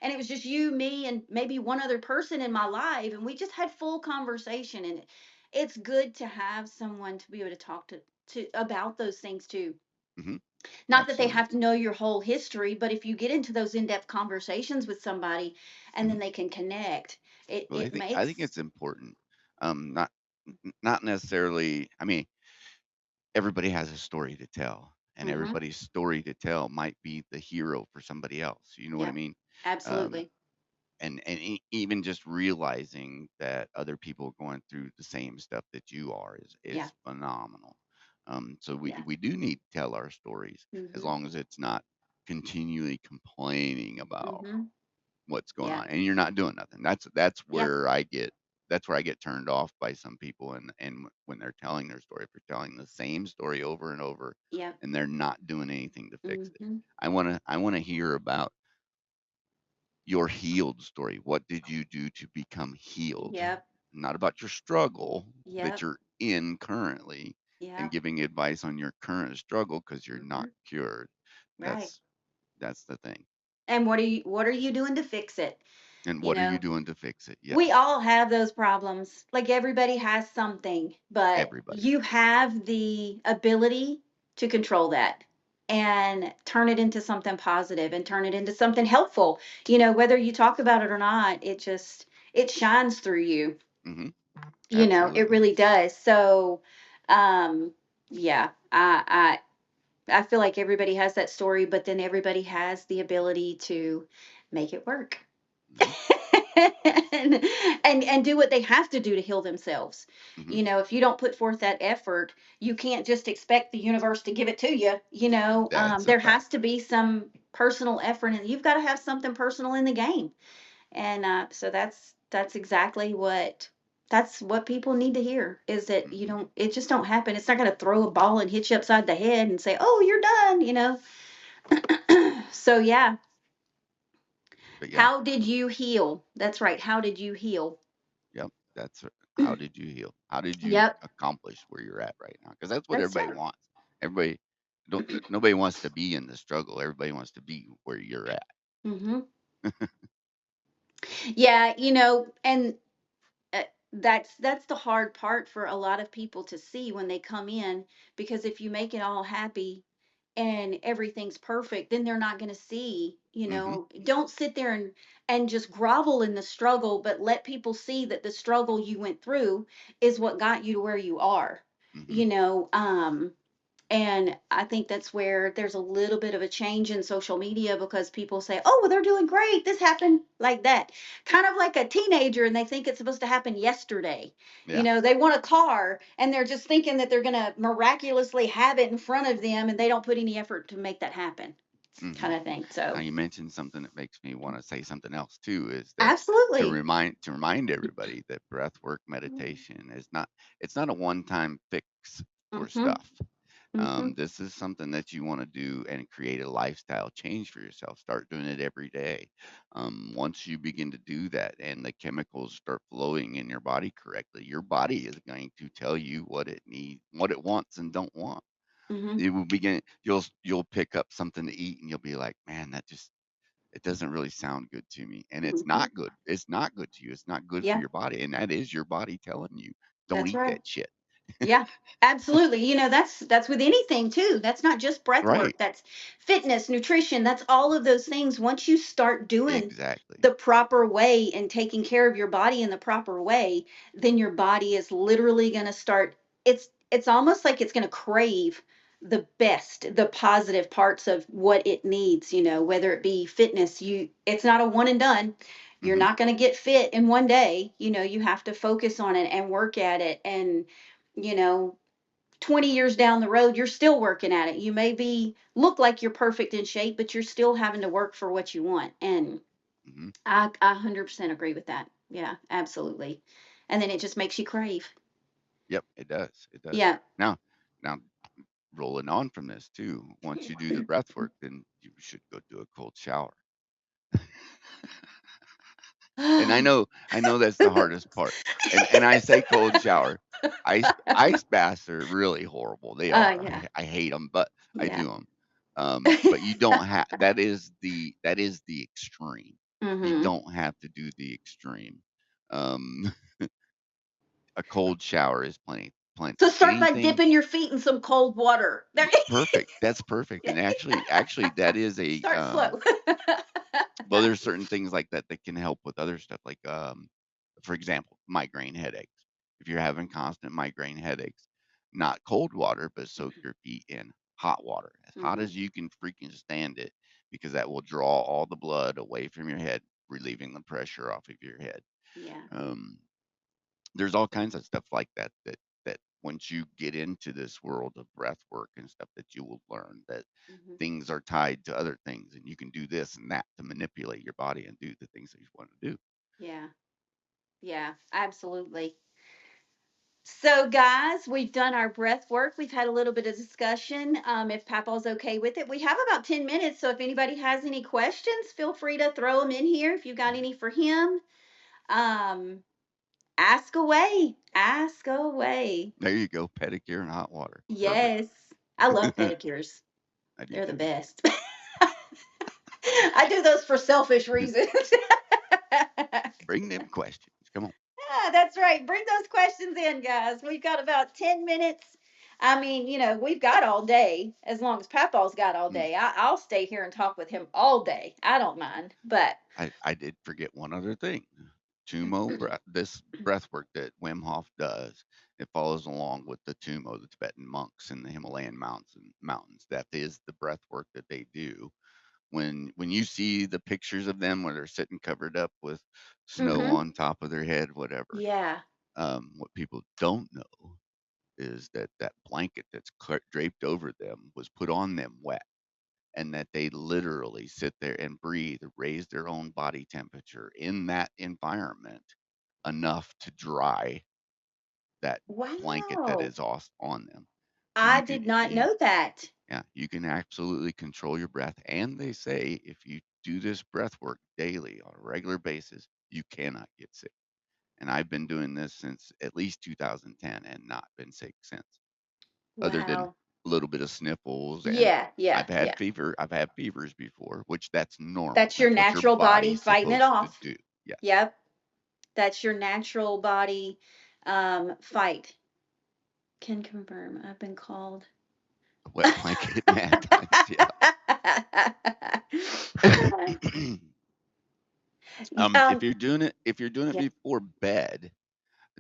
and it was just you, me, and maybe one other person in my life, and we just had full conversation, and it's good to have someone to be able to talk to about those things too. Hmm. Not that they Absolutely. have to know your whole history, but if you get into those in-depth conversations with somebody and Hmm. then they can connect, it Well, it I think makes it's important. Not not necessarily. I mean, everybody has a story to tell, and mhm, everybody's story to tell might be the hero for somebody else. You know what I yeah, mean? Um, absolutely. even just realizing that other people are going through the same stuff that you are Yeah, is phenomenal. So yeah. we do need to tell our stories as Mhm. long as it's not continually complaining about Mhm. what's going Yeah. on and you're not doing nothing. Yeah. That's where I get turned off by some people and when they're telling their story, if they're telling the same story over and over Yeah. and they're not doing anything to fix it. Mhm. I want to hear about your healed story. What did you do to become healed? Yep. Not about your struggle that Yep. you're in currently and Yeah. giving advice on your current struggle because you're not Mhm. cured. Right. That's that's the thing. And what are you doing to fix it? And You what are you know, doing to fix it? we Yes, all have those problems. Like everybody has something, but everybody. you have the ability to control that and turn it into something positive and turn it into something helpful. Whether you talk about it or not, it shines through you. Hmm. It Absolutely. really does. So, yeah, I feel like everybody has that story, but then everybody has the ability to make it work. Hmm. and, and do what they have to do to heal themselves. Hmm. If you don't put forth that effort, you can't just expect the universe to give it to you. That's a There fact. has to be some personal effort, and you've got to have something personal in the game. And so that's exactly what people need to hear, is that Hmm. it just don't happen. It's not going to throw a ball and hit you upside the head and say, oh, you're done. So yeah. But yeah, How did you heal? That's right. How did you heal? yep. How did you heal? How did you Yep. accomplish where you're at right now? Because that's what That's everybody right. wants. Everybody don't. Nobody wants to be in the struggle. Everybody wants to be where you're at. Hmm. Yeah, and uh, that's the hard part for a lot of people to see when they come in, because if you make it all happy and everything's perfect, then they're not going to see. Hmm. Don't sit there and just grovel in the struggle, but let people see that the struggle you went through is what got you to where you are. Hmm. you know um And I think that's where there's a little bit of a change in social media, because people say, oh, well, they're doing great. This happened like that. Kind of like a teenager, and they think it's supposed to happen yesterday. Yeah. They want a car and they're just thinking that they're going to miraculously have it in front of them, and they don't put any effort to make that happen, Hmm. kind of thing. Now So, you mentioned something that makes me want to say something else too. Is that absolutely. to remind everybody that breath work meditation is not, it's not a one time fix for Mm-hmm. stuff. Mm-hmm. This is something that you want to do and create a lifestyle change for yourself. Start doing it every day. Once you begin to do that and the chemicals start flowing in your body correctly, your body is going to tell you what it needs, what it wants and don't want. Mm-hmm. It will begin. You'll pick up something to eat and you'll be like, man, that just, it doesn't really sound good to me, and it's Mm-hmm. not good. It's not good to you. It's not good for Yeah, your body, and that is your body telling you, don't that's eat right. that shit. Yeah, absolutely. That's with anything too. That's not just breath Right. work. That's fitness, nutrition. That's all of those things. Once you start doing Exactly. the proper way and taking care of your body in the proper way, then your body is literally going to start, it's almost like it's going to crave the best, the positive parts of what it needs, whether it be fitness. It's not a one and done. You're Hmm. not going to get fit in one day. You have to focus on it and work at it, and you know 20 years down the road, you're still working at it. You may be look like you're perfect in shape, but you're still having to work for what you want. And Hmm. I 100% agree with that. Yeah, absolutely. And then it just makes you crave. Yep, it does. It does. Yeah. Now, rolling on from this too. Once you do the breath work, then you should go do a cold shower. And I know that's the hardest part. And I say cold shower. Ice baths are really horrible. They are. Yeah. I hate them, but I Yeah. do them. But you don't have, that is the extreme. You Mhm. don't have to do the extreme. Um, a cold shower is plenty. Plenty. So start by Anything dipping your feet in some cold water. perfect. That's perfect. And actually, that is a Start slow. well, there's certain things like that that can help with other stuff, like for example, migraine headaches. If you're having constant migraine headaches, not cold water, but soak your feet in hot water, as hot Mhm. as you can freaking stand it, because that will draw all the blood away from your head, relieving the pressure off of your head. Yeah. Um, there's all kinds of stuff like that once you get into this world of breath work and stuff, that you will learn that Mhm. things are tied to other things, and you can do this and that to manipulate your body and do the things that you want to do. Yeah. Yeah, absolutely. So, guys, we've done our breath work. We've had a little bit of discussion. If Papa's okay with it, we have about 10 minutes. So, if anybody has any questions, feel free to throw them in here. If you got any for him, um, ask away. Ask away. There you go, pedicure and hot water, perfect. Yes. I love pedicures, I do they're the too. best. I do those for selfish reasons. Bring them questions. Come on. Yeah, that's right. Bring those questions in, guys. We've got about 10 minutes. I mean, we've got all day as long as Papaw's got all Mm, day. I'll stay here and talk with him all day. I don't mind. But I did forget one other thing. Tumo, this breath work that Wim Hof does, it follows along with the Tumo, the Tibetan monks in the Himalayan mountains. That is the breath work that they do. When you see the pictures of them where they're sitting covered up with snow mm-hmm. on top of their head, whatever, Yeah. what people don't know is that that blanket that's draped over them was put on them wet, and that they literally sit there and breathe, raise their own body temperature in that environment enough to dry that blanket that Wow. is on them. So I you can did not know that. yeah, you can absolutely control your breath. And they say if you do this breath work daily on a regular basis, you cannot get sick. And I've been doing this since at least 2010 and not been sick since, other than Wow. a little bit of sniffles. And Yeah, yeah, I've had yeah. fever. I've had fevers before, which that's normal. That's your That's what your natural body body's fighting it supposed to off. do. Yes. Yep. That's your natural body fight. Can confirm. I've been called. The wet blanket mad times. Yeah. um, If you're doing it yeah. before bed,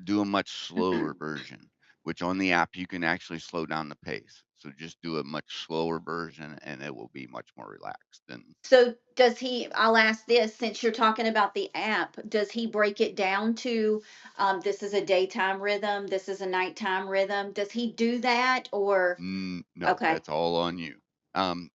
do a much slower version, which on the app you can actually slow down the pace. So just do a much slower version and it will be much more relaxed. And So does he? I'll ask this since you're talking about the app. Does he break it down to this is a daytime rhythm, this is a nighttime rhythm? Does he do that or no, okay? that's all on you.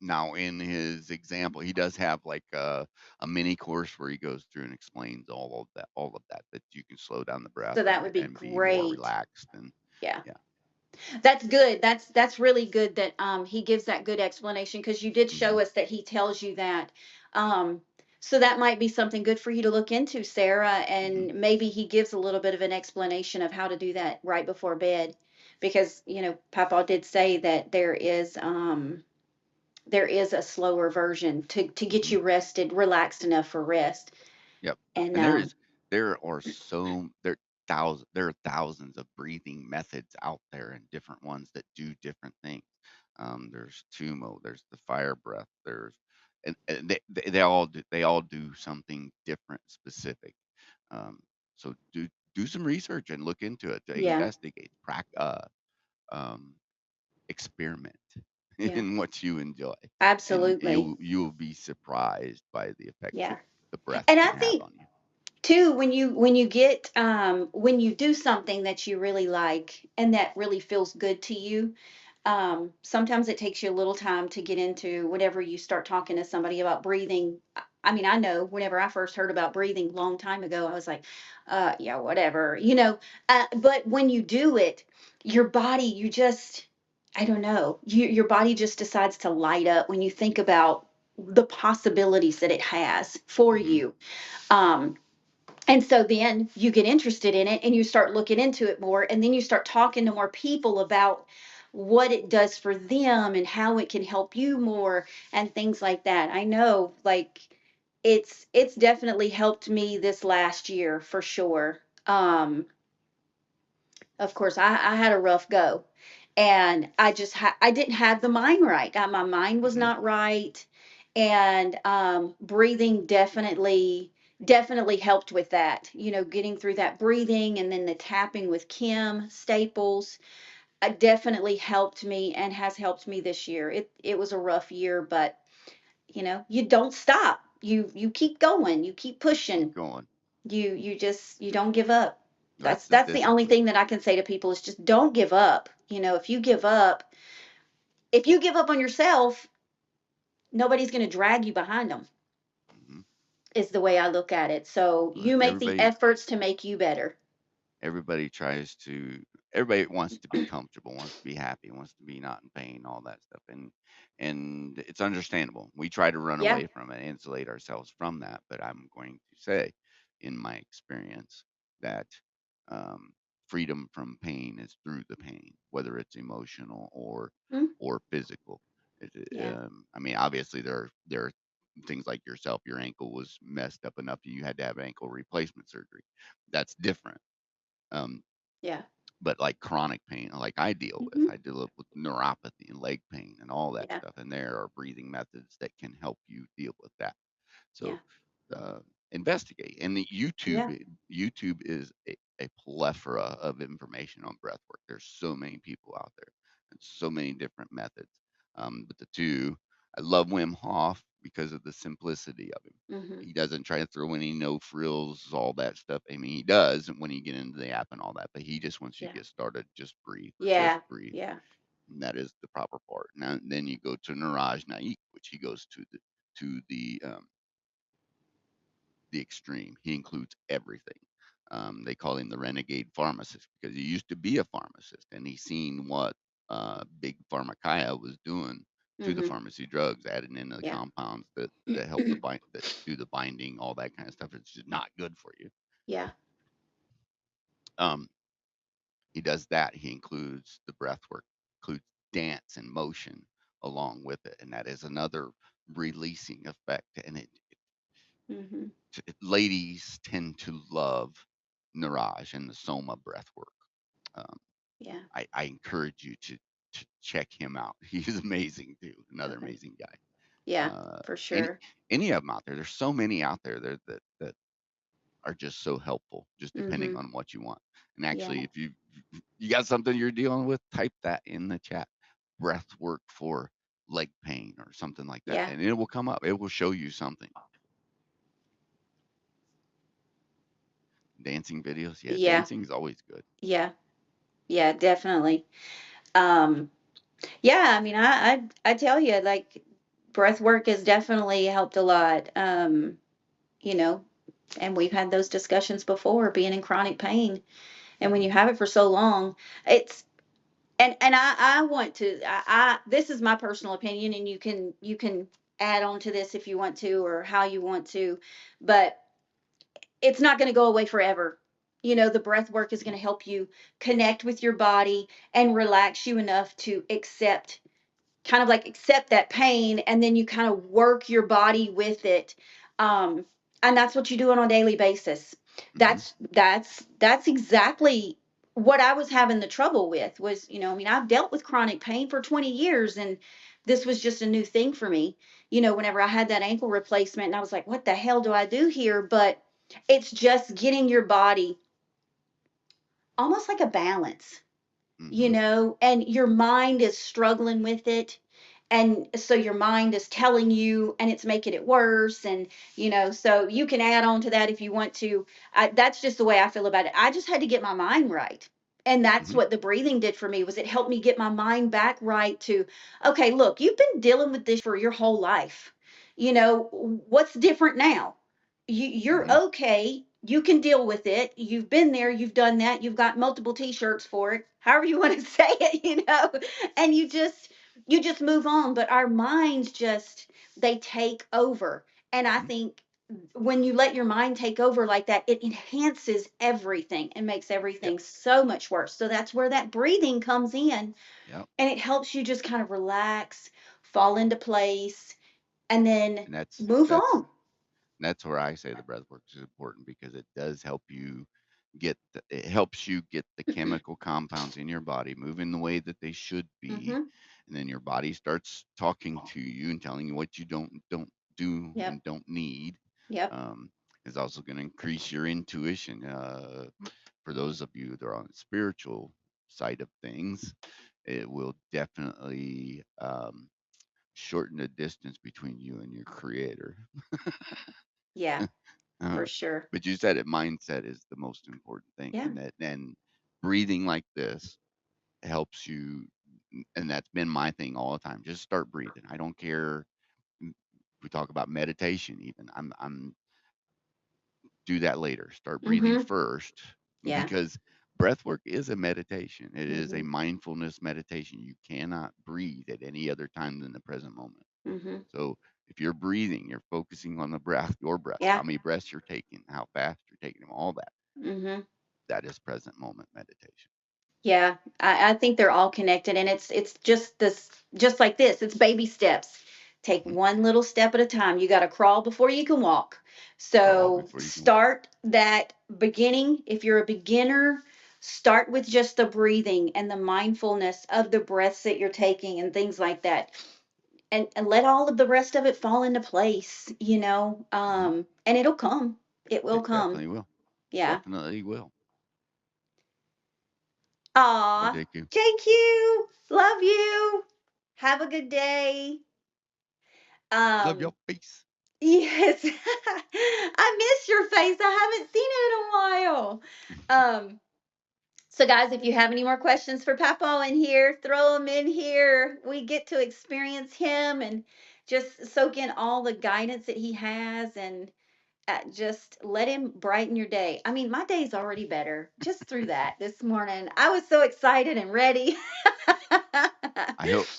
Now in his example, he does have like a mini course where he goes through and explains all of that you can slow down the breath So that would be and be more great. relaxed. And Yeah. yeah. That's good. That's really good that he gives that good explanation because you did Hmm. show us that he tells you that. Um so that might be something good for you to look into, Sarah, Hmm. and maybe he gives a little bit of an explanation of how to do that right before bed because, Papa did say that there is a slower version to get Hmm. you rested, relaxed enough for rest. Yep. And And there are thousands of breathing methods out there and different ones that do different things. There's Tumo, there's the fire breath, and they all do something different, specific. Um, so do some research and look into it, to yeah, investigate, um, experiment yeah, in what you enjoy, and absolutely. you will be surprised by the effect Yeah. that the breath And I can have think on you. too when you do something that you really like and that really feels good to you, sometimes it takes you a little time to get into whenever you start talking to somebody about breathing. I mean, I know whenever I first heard about breathing a long time ago, I was like, yeah, whatever, but when you do it, your body, you just, I don't know, your body just decides to light up when you think about the possibilities that it has for Hmm. you. um and so then you get interested in it and you start looking into it more, and then you start talking to more people about what it does for them and how it can help you more and things like that. I know, like, it's definitely helped me this last year for sure. Of course, I had a rough go, and I didn't have the mind right. My mind was Hmm. not right, and breathing definitely helped with that. Getting through that breathing and then the tapping with Kim Staples definitely helped me and has helped me this year. It was a rough year, but you don't stop. You keep going. You keep Keep pushing. going. You don't give up. That's the That's the only discipline. thing that I can say to people is just don't give up. If you give up on yourself, nobody's going to drag you behind them. Hmm. Is the way I look at it. So Look, you make the efforts to make you better. everybody tries to everybody wants to be comfortable, wants to be happy, wants to be not in pain, all that stuff. And it's understandable. We try to run Yeah. away from it, insulate ourselves from that. But I'm going to say, in my experience, that um, freedom from pain is through the pain, whether it's emotional Mm, or physical. yeah. I mean, obviously there are things like yourself, your ankle was messed up enough that you had to have ankle replacement surgery. That's different. Um, Yeah. but like chronic pain, like Hmm. I deal with neuropathy and leg pain and all that Yeah. stuff. And there are breathing methods that can help you deal with that. Yeah. So investigate. And the Yeah. YouTube is a plethora of information on breath work. There's so many people out there and so many different methods. But the two, I love Wim Hof because of the simplicity of him. Hmm. He doesn't try to throw any no frills, all that stuff. I mean, he does when you get into the app and all that, but he just wants you to Yeah. get started. Just breathe, just Yeah. breathe. Yeah. And that is the proper part. Now, then you go to Niraj, which he goes to the extreme. He includes everything. They call him the renegade pharmacist because he used to be a pharmacist and he's seen what big pharmacia was doing to the Hmm. pharmacy drugs, adding in the Yeah. compounds that help that do the binding, all that kind of stuff. It's just not good for you. Yeah. Um, he does that. He includes the breath work, includes dance and motion along with it, and that is another releasing effect. And Hmm. ladies tend to love Niraj and the Soma breath work. Um, Yeah. I encourage you to check him out. He's amazing too. Another Okay. amazing guy. Yeah, Uh, for any sure. any of them out there. There's so many out there that are just so helpful, just depending Hmm. on what you want. And actually, Yeah. if you got something you're dealing with, type that in the chat. Breath work for leg pain or something like that, Yeah. and it will come up. It will show you something. Dancing videos, yeah, Yeah. dancing is always good. Yeah. Yeah, definitely. Um, yeah, I mean, I tell you, like, breath work has definitely helped a lot. You know, and we've had those discussions before, being in chronic pain. And when Mhm, you have it for so long, it's and I want to I this is my personal opinion, and you can add on to this if you want to or how you want to, but it's not going to go away forever. You know, the breath work is going mhm, to help you connect with your body and relax you enough to accept, kind of like accept that pain, and then you kind of work your body with it. um and that's what you do on a daily basis. mhm, That's exactly what I was having the trouble with. Was, I mean, I've dealt with chronic pain for 20 years, and this was just a new thing for me. Whenever I had that ankle replacement, and I was like, what the hell do I do here? But it's just getting your body almost like a balance, mhm, and your mind is struggling with it. And so your mind is telling you, and it's making it worse. And, so you can add on to that if you want to. That's just the way I feel about it. I just had to get my mind right. And that's mhm, what the breathing did for me. Was it helped me get my mind back right to, okay, look, you've been dealing with this for your whole life. What's different now? You're mhm, okay. You can deal with it. You've been there, you've done that, you've got multiple t-shirts for it, however you want to say it. And you just move on. But our minds just, they take over. And I mhm. think when you let your mind take over like that, it enhances everything and makes Yep, everything so much worse. So that's where that breathing comes in, yep. and it helps you just kind of relax, fall into place, and then And that's move that's on. that's where I say the breath work is important because it does help you it helps you get the chemical compounds in your body moving the way that they should be, Mhm. and then your body starts talking to you and telling you what you don't do Yep. and don't need. Yep. Um, is also going to increase your intuition. For those of you that are on the spiritual side of things, it will definitely shorten the distance between you and your creator. Yeah, Uh, for sure. but you said it, mindset is the most important thing, Yeah. and breathing like this helps you. And that's been my thing all the time. Just start breathing. I don't care. If we talk about meditation, even I'm do that later. Start breathing Mhm. first Yeah. because breath work is a meditation. It is a Mhm. mindfulness meditation. You cannot breathe at any other time than the present moment. Mhm. So if you're breathing, you're focusing on the breath, your breaths, Yeah. how many breaths you're taking, how fast you're taking them, all that. Mhm. That is present moment meditation. Yeah. I think they're all connected, and it's just like this. It's baby steps. Take Mhm. one little step at a time. You got to crawl before you can walk. Crawl So before you can walk. start that beginning. If you're a beginner, start with just the breathing and the mindfulness of the breaths that you're taking and things like that. And let all of the rest of it fall into place, Mhm. and it'll come. It will It come. definitely will. Yeah. Definitely will. Well, Aw, JQ, JQ, love you. Have a good day. love Um, your face. yes. I miss your face. I haven't seen it in a while. So guys, if you have any more questions for Papa in here, throw them in here. We get to experience him and just soak in all the guidance that he has, and just let him brighten your day. I mean, my day's already better just through that this morning. I was so excited and ready.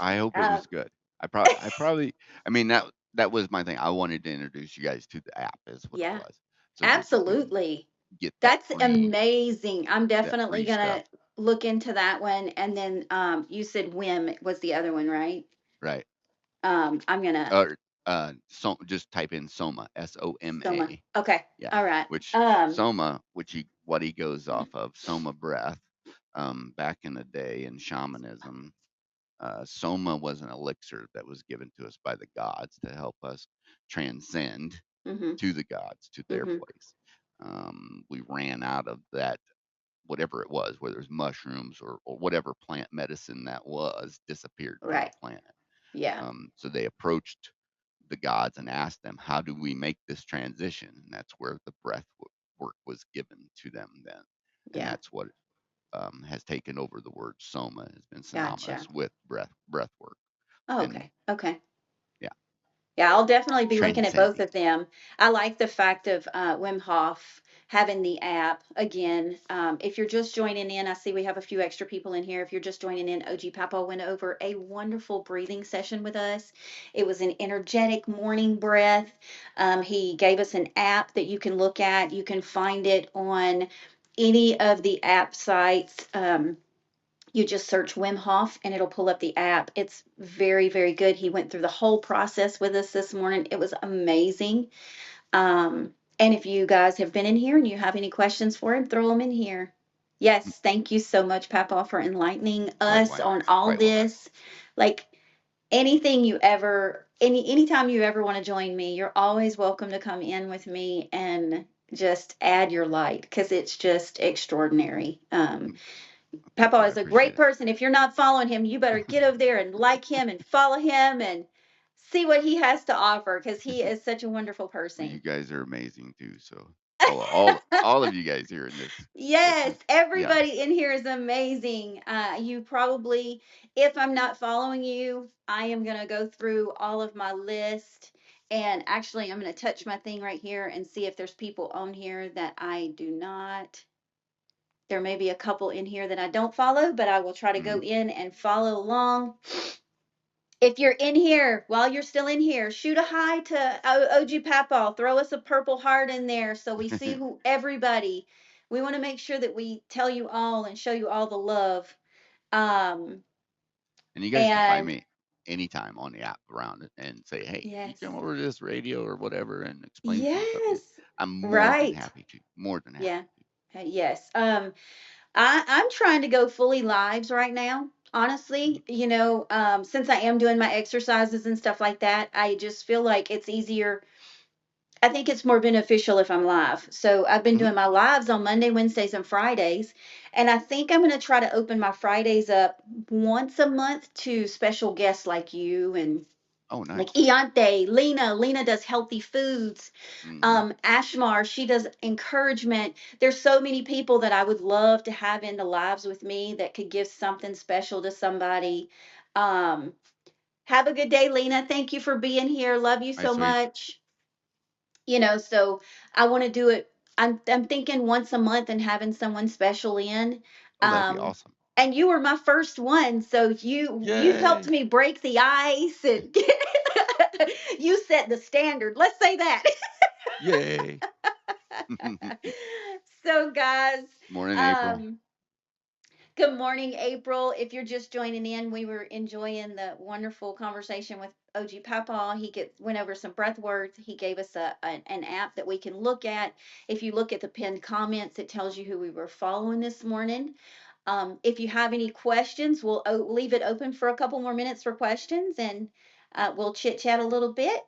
I hope it uh, was good. I probably I mean that was my thing. I wanted to introduce you guys to the app is what it yeah, was. So that you can absolutely. get That's amazing. I'm that definitely free stuff. gonna look into that one. And then you said Wim was the other one, right? Right. I'm gonna Or so just type in Soma, Soma. SOMA. Okay. Yeah. All right. Which Soma, what he goes off of, Soma breath. Back in the day in shamanism, Soma was an elixir that was given to us by the gods to help us transcend Mhm. to the gods, to their Mhm. place. We ran out of that, whatever it was, whether it was mushrooms or whatever plant medicine that was, disappeared from the Right. planet. Yeah. So they approached the gods and asked them, how do we make this transition? And that's where the work was given to them then. And Yeah. that's what has taken over the word soma, has been synonymous Gotcha. with breath work. Oh, And okay. Okay. yeah, Yeah, I'll definitely be looking at both transcending. of them. I like the fact of Wim Hof having the app again. If you're just joining in, I see we have a few extra people in here. If you're just joining in, OG Papa went over a wonderful breathing session with us. It was an energetic morning breath. He gave us an app that you can look at. You can find it on any of the app sites. You just search Wim Hof and it'll pull up the app. It's very, very good. He went through the whole process with us this morning. It was amazing. And if you guys have been in here and you have any questions for him, throw them in here. Yes, thank you so much, Papa, for enlightening Quite us on all quite welcome. this. Like anything you ever, anytime you ever want to join me, you're always welcome to come in with me and just add your light because it's just extraordinary. Mm, thank Papa you. I is a great appreciate it. person. If you're not following him, you better get over there and like him and follow him and see what he has to offer because he is such a wonderful Well, you person. guys are amazing too. So all of you guys here in this Yes, is yeah. everybody in here is amazing. You probably, if I'm not following you, I am going to go through all of my list. And actually, I'm going to touch my thing right here and see if there's people on here that I do not. There may be a couple in here that I don't follow, but I will try to go Hmm. in and follow along. If you're in here, while you're still in here, shoot a hi to OG Papa. Throw us a purple heart in there so we see who everybody. We want to make sure that we tell you all and show you all the love. Um, And you guys can find and me anytime on the app around it and say, hey, can you yes, come over to this radio or whatever and explain some stuff to you? yes, I'm more than right, happy to. More than happy yeah, to. yes. I'm trying to go fully lives right now. Mhm. Honestly, since I am doing my exercises and stuff like that, I just feel like it's easier. I think it's more beneficial if I'm live. So I've been Mhm. doing my lives on Monday, Wednesdays, and Fridays. And I think I'm going to try to open my Fridays up once a month to special guests like you and Oh, like nice. Iante, Lena. Lena does healthy foods. Hmm. Ashmar, she does encouragement. There's so many people that I would love to have in the lives with me that could give something special to somebody. Um, have a good day, Lena. Thank you for being here. Love you Nice, so sweet. much. So I want to do it. I'm thinking once a month and having someone special in. Oh, that'd be Um, awesome. and you were my first one, so you've helped Yay. me break the ice and you set the standard. Let's say that. Yay. So guys, Morning, April. um, good morning, April. If you're just joining in, we were enjoying the wonderful conversation with OG PawPaw. He went over some breath work. He gave us an app that we can look at. If you look at the pinned comments, it tells you who we were following this morning. If you have any questions, we'll leave it open for a couple more minutes for questions, and we'll chit chat a little bit,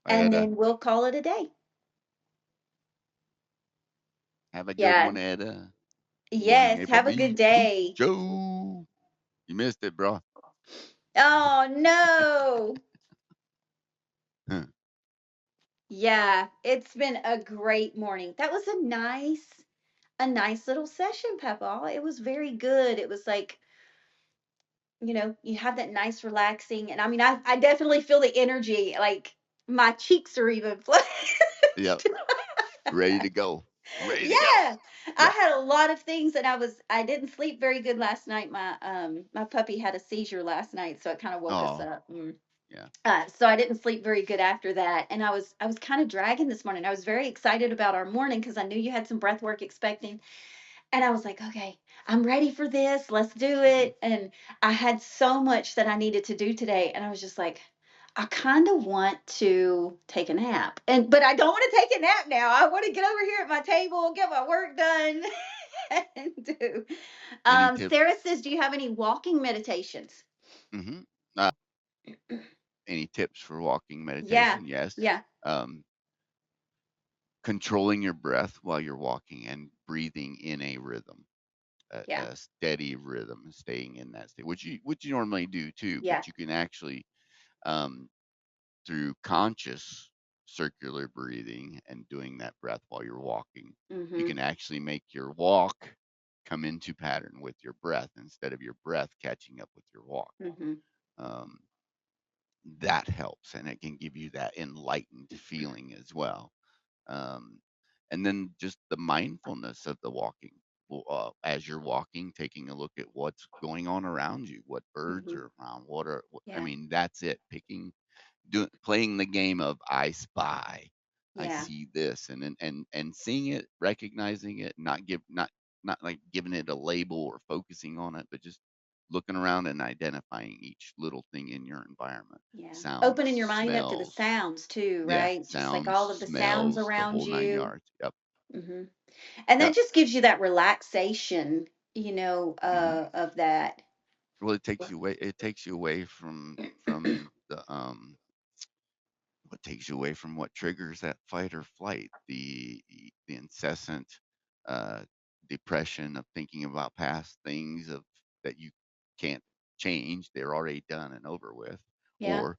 and Etta, then we'll call it a day. have a good Yeah. one, Etta. Good morning, Yes. April Have a good B. Coop day. Joe. You missed it, bro. Oh no. Huh. Yeah, it's been a great morning. That was a nice little session, Papa. It was very good. It was like, you have that nice relaxing, and I mean, I definitely feel the energy. Like my cheeks are even flushed. Yep. Ready to go. Ready to go. Yeah, I Yeah. had a lot of things, and I didn't sleep very good last night. My puppy had a seizure last night, so it kind of woke us Oh, up. yeah. So I didn't sleep very good after that, and I was kind of dragging this morning. I was very excited about our morning because I knew you had some breath work expecting, and I was like, okay, I'm ready for this. Let's do Hmm. it. And I had so much that I needed to do today, and I was just like, I kind of want to take a nap, but I don't want to take a nap now. I want to get over here at my table, get my work done, and do. Any tips? Sarah says, do you have any walking meditations? Hmm. Uh, any tips for walking Yeah, meditation? Yes. yeah, Um, controlling your breath while you're walking and breathing in a rhythm, yeah, a steady rhythm, staying in that state, which you normally do too, yeah. but you can actually um, through conscious circular breathing and doing that breath while you're walking, you Mm-hmm. can actually make your walk come into pattern with your breath instead of your breath catching up with your walk. Mm-hmm. Um, that helps, and it can give you that enlightened feeling as well. Um, and then just the mindfulness of the walking. Well, as you're walking, taking a look at what's going on around you, what birds Mm-hmm. are around, what are, I Yeah, mean, that's it. Playing the game of I spy, I yeah, see this, and seeing it, recognizing it, not like giving it a label or focusing on it, but just looking around and identifying each little thing in your environment. yeah. Sounds, Opening your mind up to the smells, sounds too, yeah, right? Just like sounds, all of the sounds smells, the around whole nine you. yards. Yep, Hmm. And that yep. just gives you that relaxation, Hmm. of that. Well, it takes you away. It takes you away from the what takes you away from what triggers that fight or flight, the incessant uh, depression of thinking about past things of that you can't change, they're already done and over with, Yeah, or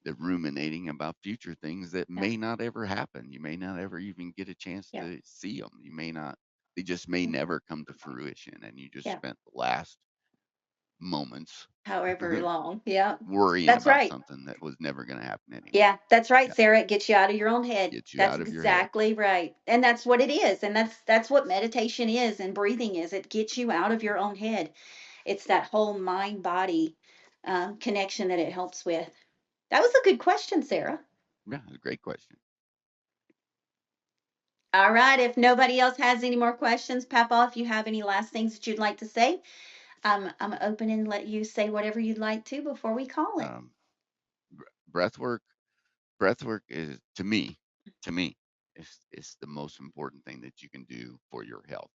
the ruminating about future things that yeah, may not ever happen. You may not ever even get a chance yeah, to see them. You may not, they just may never come to fruition, and you just yeah. spent the last moments However long. Yeah, worrying that's about right. something that was never going to happen anyway. Yeah, that's right, Yeah, Sarah. It gets you out of your own head. gets you That's out of your head. exactly right. And that's what it is. And that's what meditation is and breathing is. It gets you out of your own head. It's that whole mind body connection that it helps with. That was a good question, Sarah. Yeah, a great question. All right. If nobody else has any more questions, Papa, if you have any last things that you'd like to say, I'm open and let you say whatever you'd like to before we call it. Um, breath work, breath work is to me, is the most important thing that you can do for your health,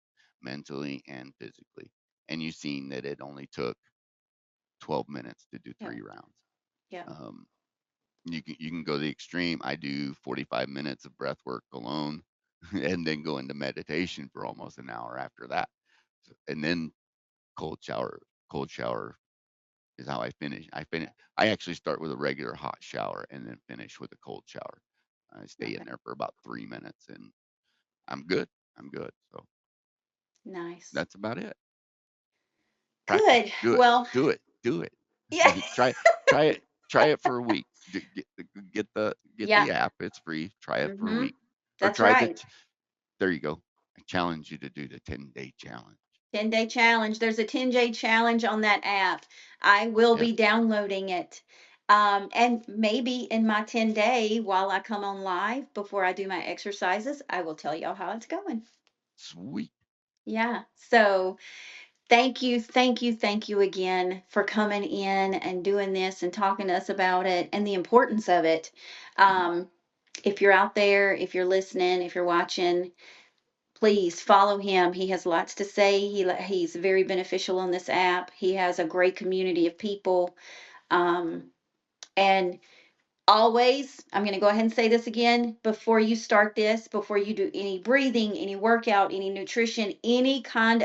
mentally and physically. And you've seen that it only took 12 minutes to do Yeah. 3 rounds. Yeah. Um, you can go the extreme. I do 45 minutes of breath work alone, and then go into meditation for almost an hour after that, and then cold shower. Cold shower is how I finish. I actually start with a regular hot shower and then finish with a cold shower. I stay in Okay. there for about 3 minutes, and I'm good. I'm good. So Nice. that's about it. Practice. Good. Do it. Well, Do it. Do it. yeah. try try it. Try it for a week. Get the Yeah. app. It's free. Try it for a Mhm. week, or That's try right. there you go. I challenge you to do the 10-day challenge. 10-day challenge. There's a 10-day challenge on that app. I will Yep. be downloading it. And maybe in my 10-day, while I come on live before I do my exercises, I will tell y'all how it's going. Sweet. Yeah. So Thank you again for coming in and doing this and talking to us about it and the importance of it. Um, if you're out there, if you're listening, if you're watching, please follow him. He has lots to say. He's very beneficial on this app. He has a great community of people. Um, and always, I'm going to go ahead and say this again before you start this, before you do any breathing, any workout, any nutrition, any kind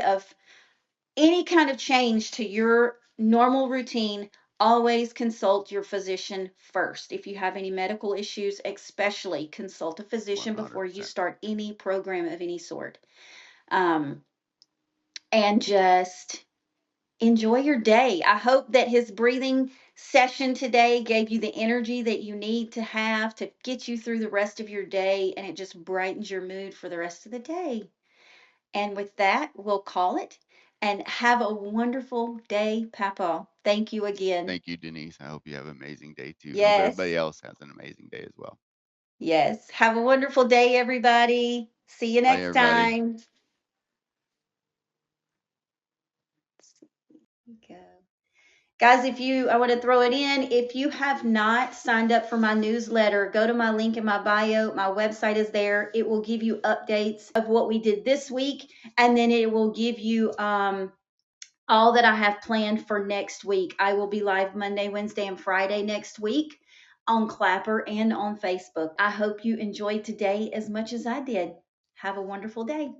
of change to your normal routine, always consult your physician first. If you have any medical issues, especially consult a physician before you 100%. start any program of any sort. Um, and just enjoy your day. I hope that his breathing session today gave you the energy that you need to have to get you through the rest of your day, and it just brightens your mood for the rest of the day. And with that, we'll call it. And have a wonderful day, Papa. Thank you again. Thank you, Denise. I hope you have an amazing day too. I hope everybody Yes, else has an amazing day as well. yes. Have a wonderful day, everybody. See you Bye, next everybody. time. Go. Guys, I want to throw it in, if you have not signed up for my newsletter, go to my link in my bio. My website is there. It will give you updates of what we did this week, and then it will give you all that I have planned for next week. I will be live Monday, Wednesday, and Friday next week on Clapper and on Facebook. I hope you enjoyed today as much as I did. Have a wonderful day.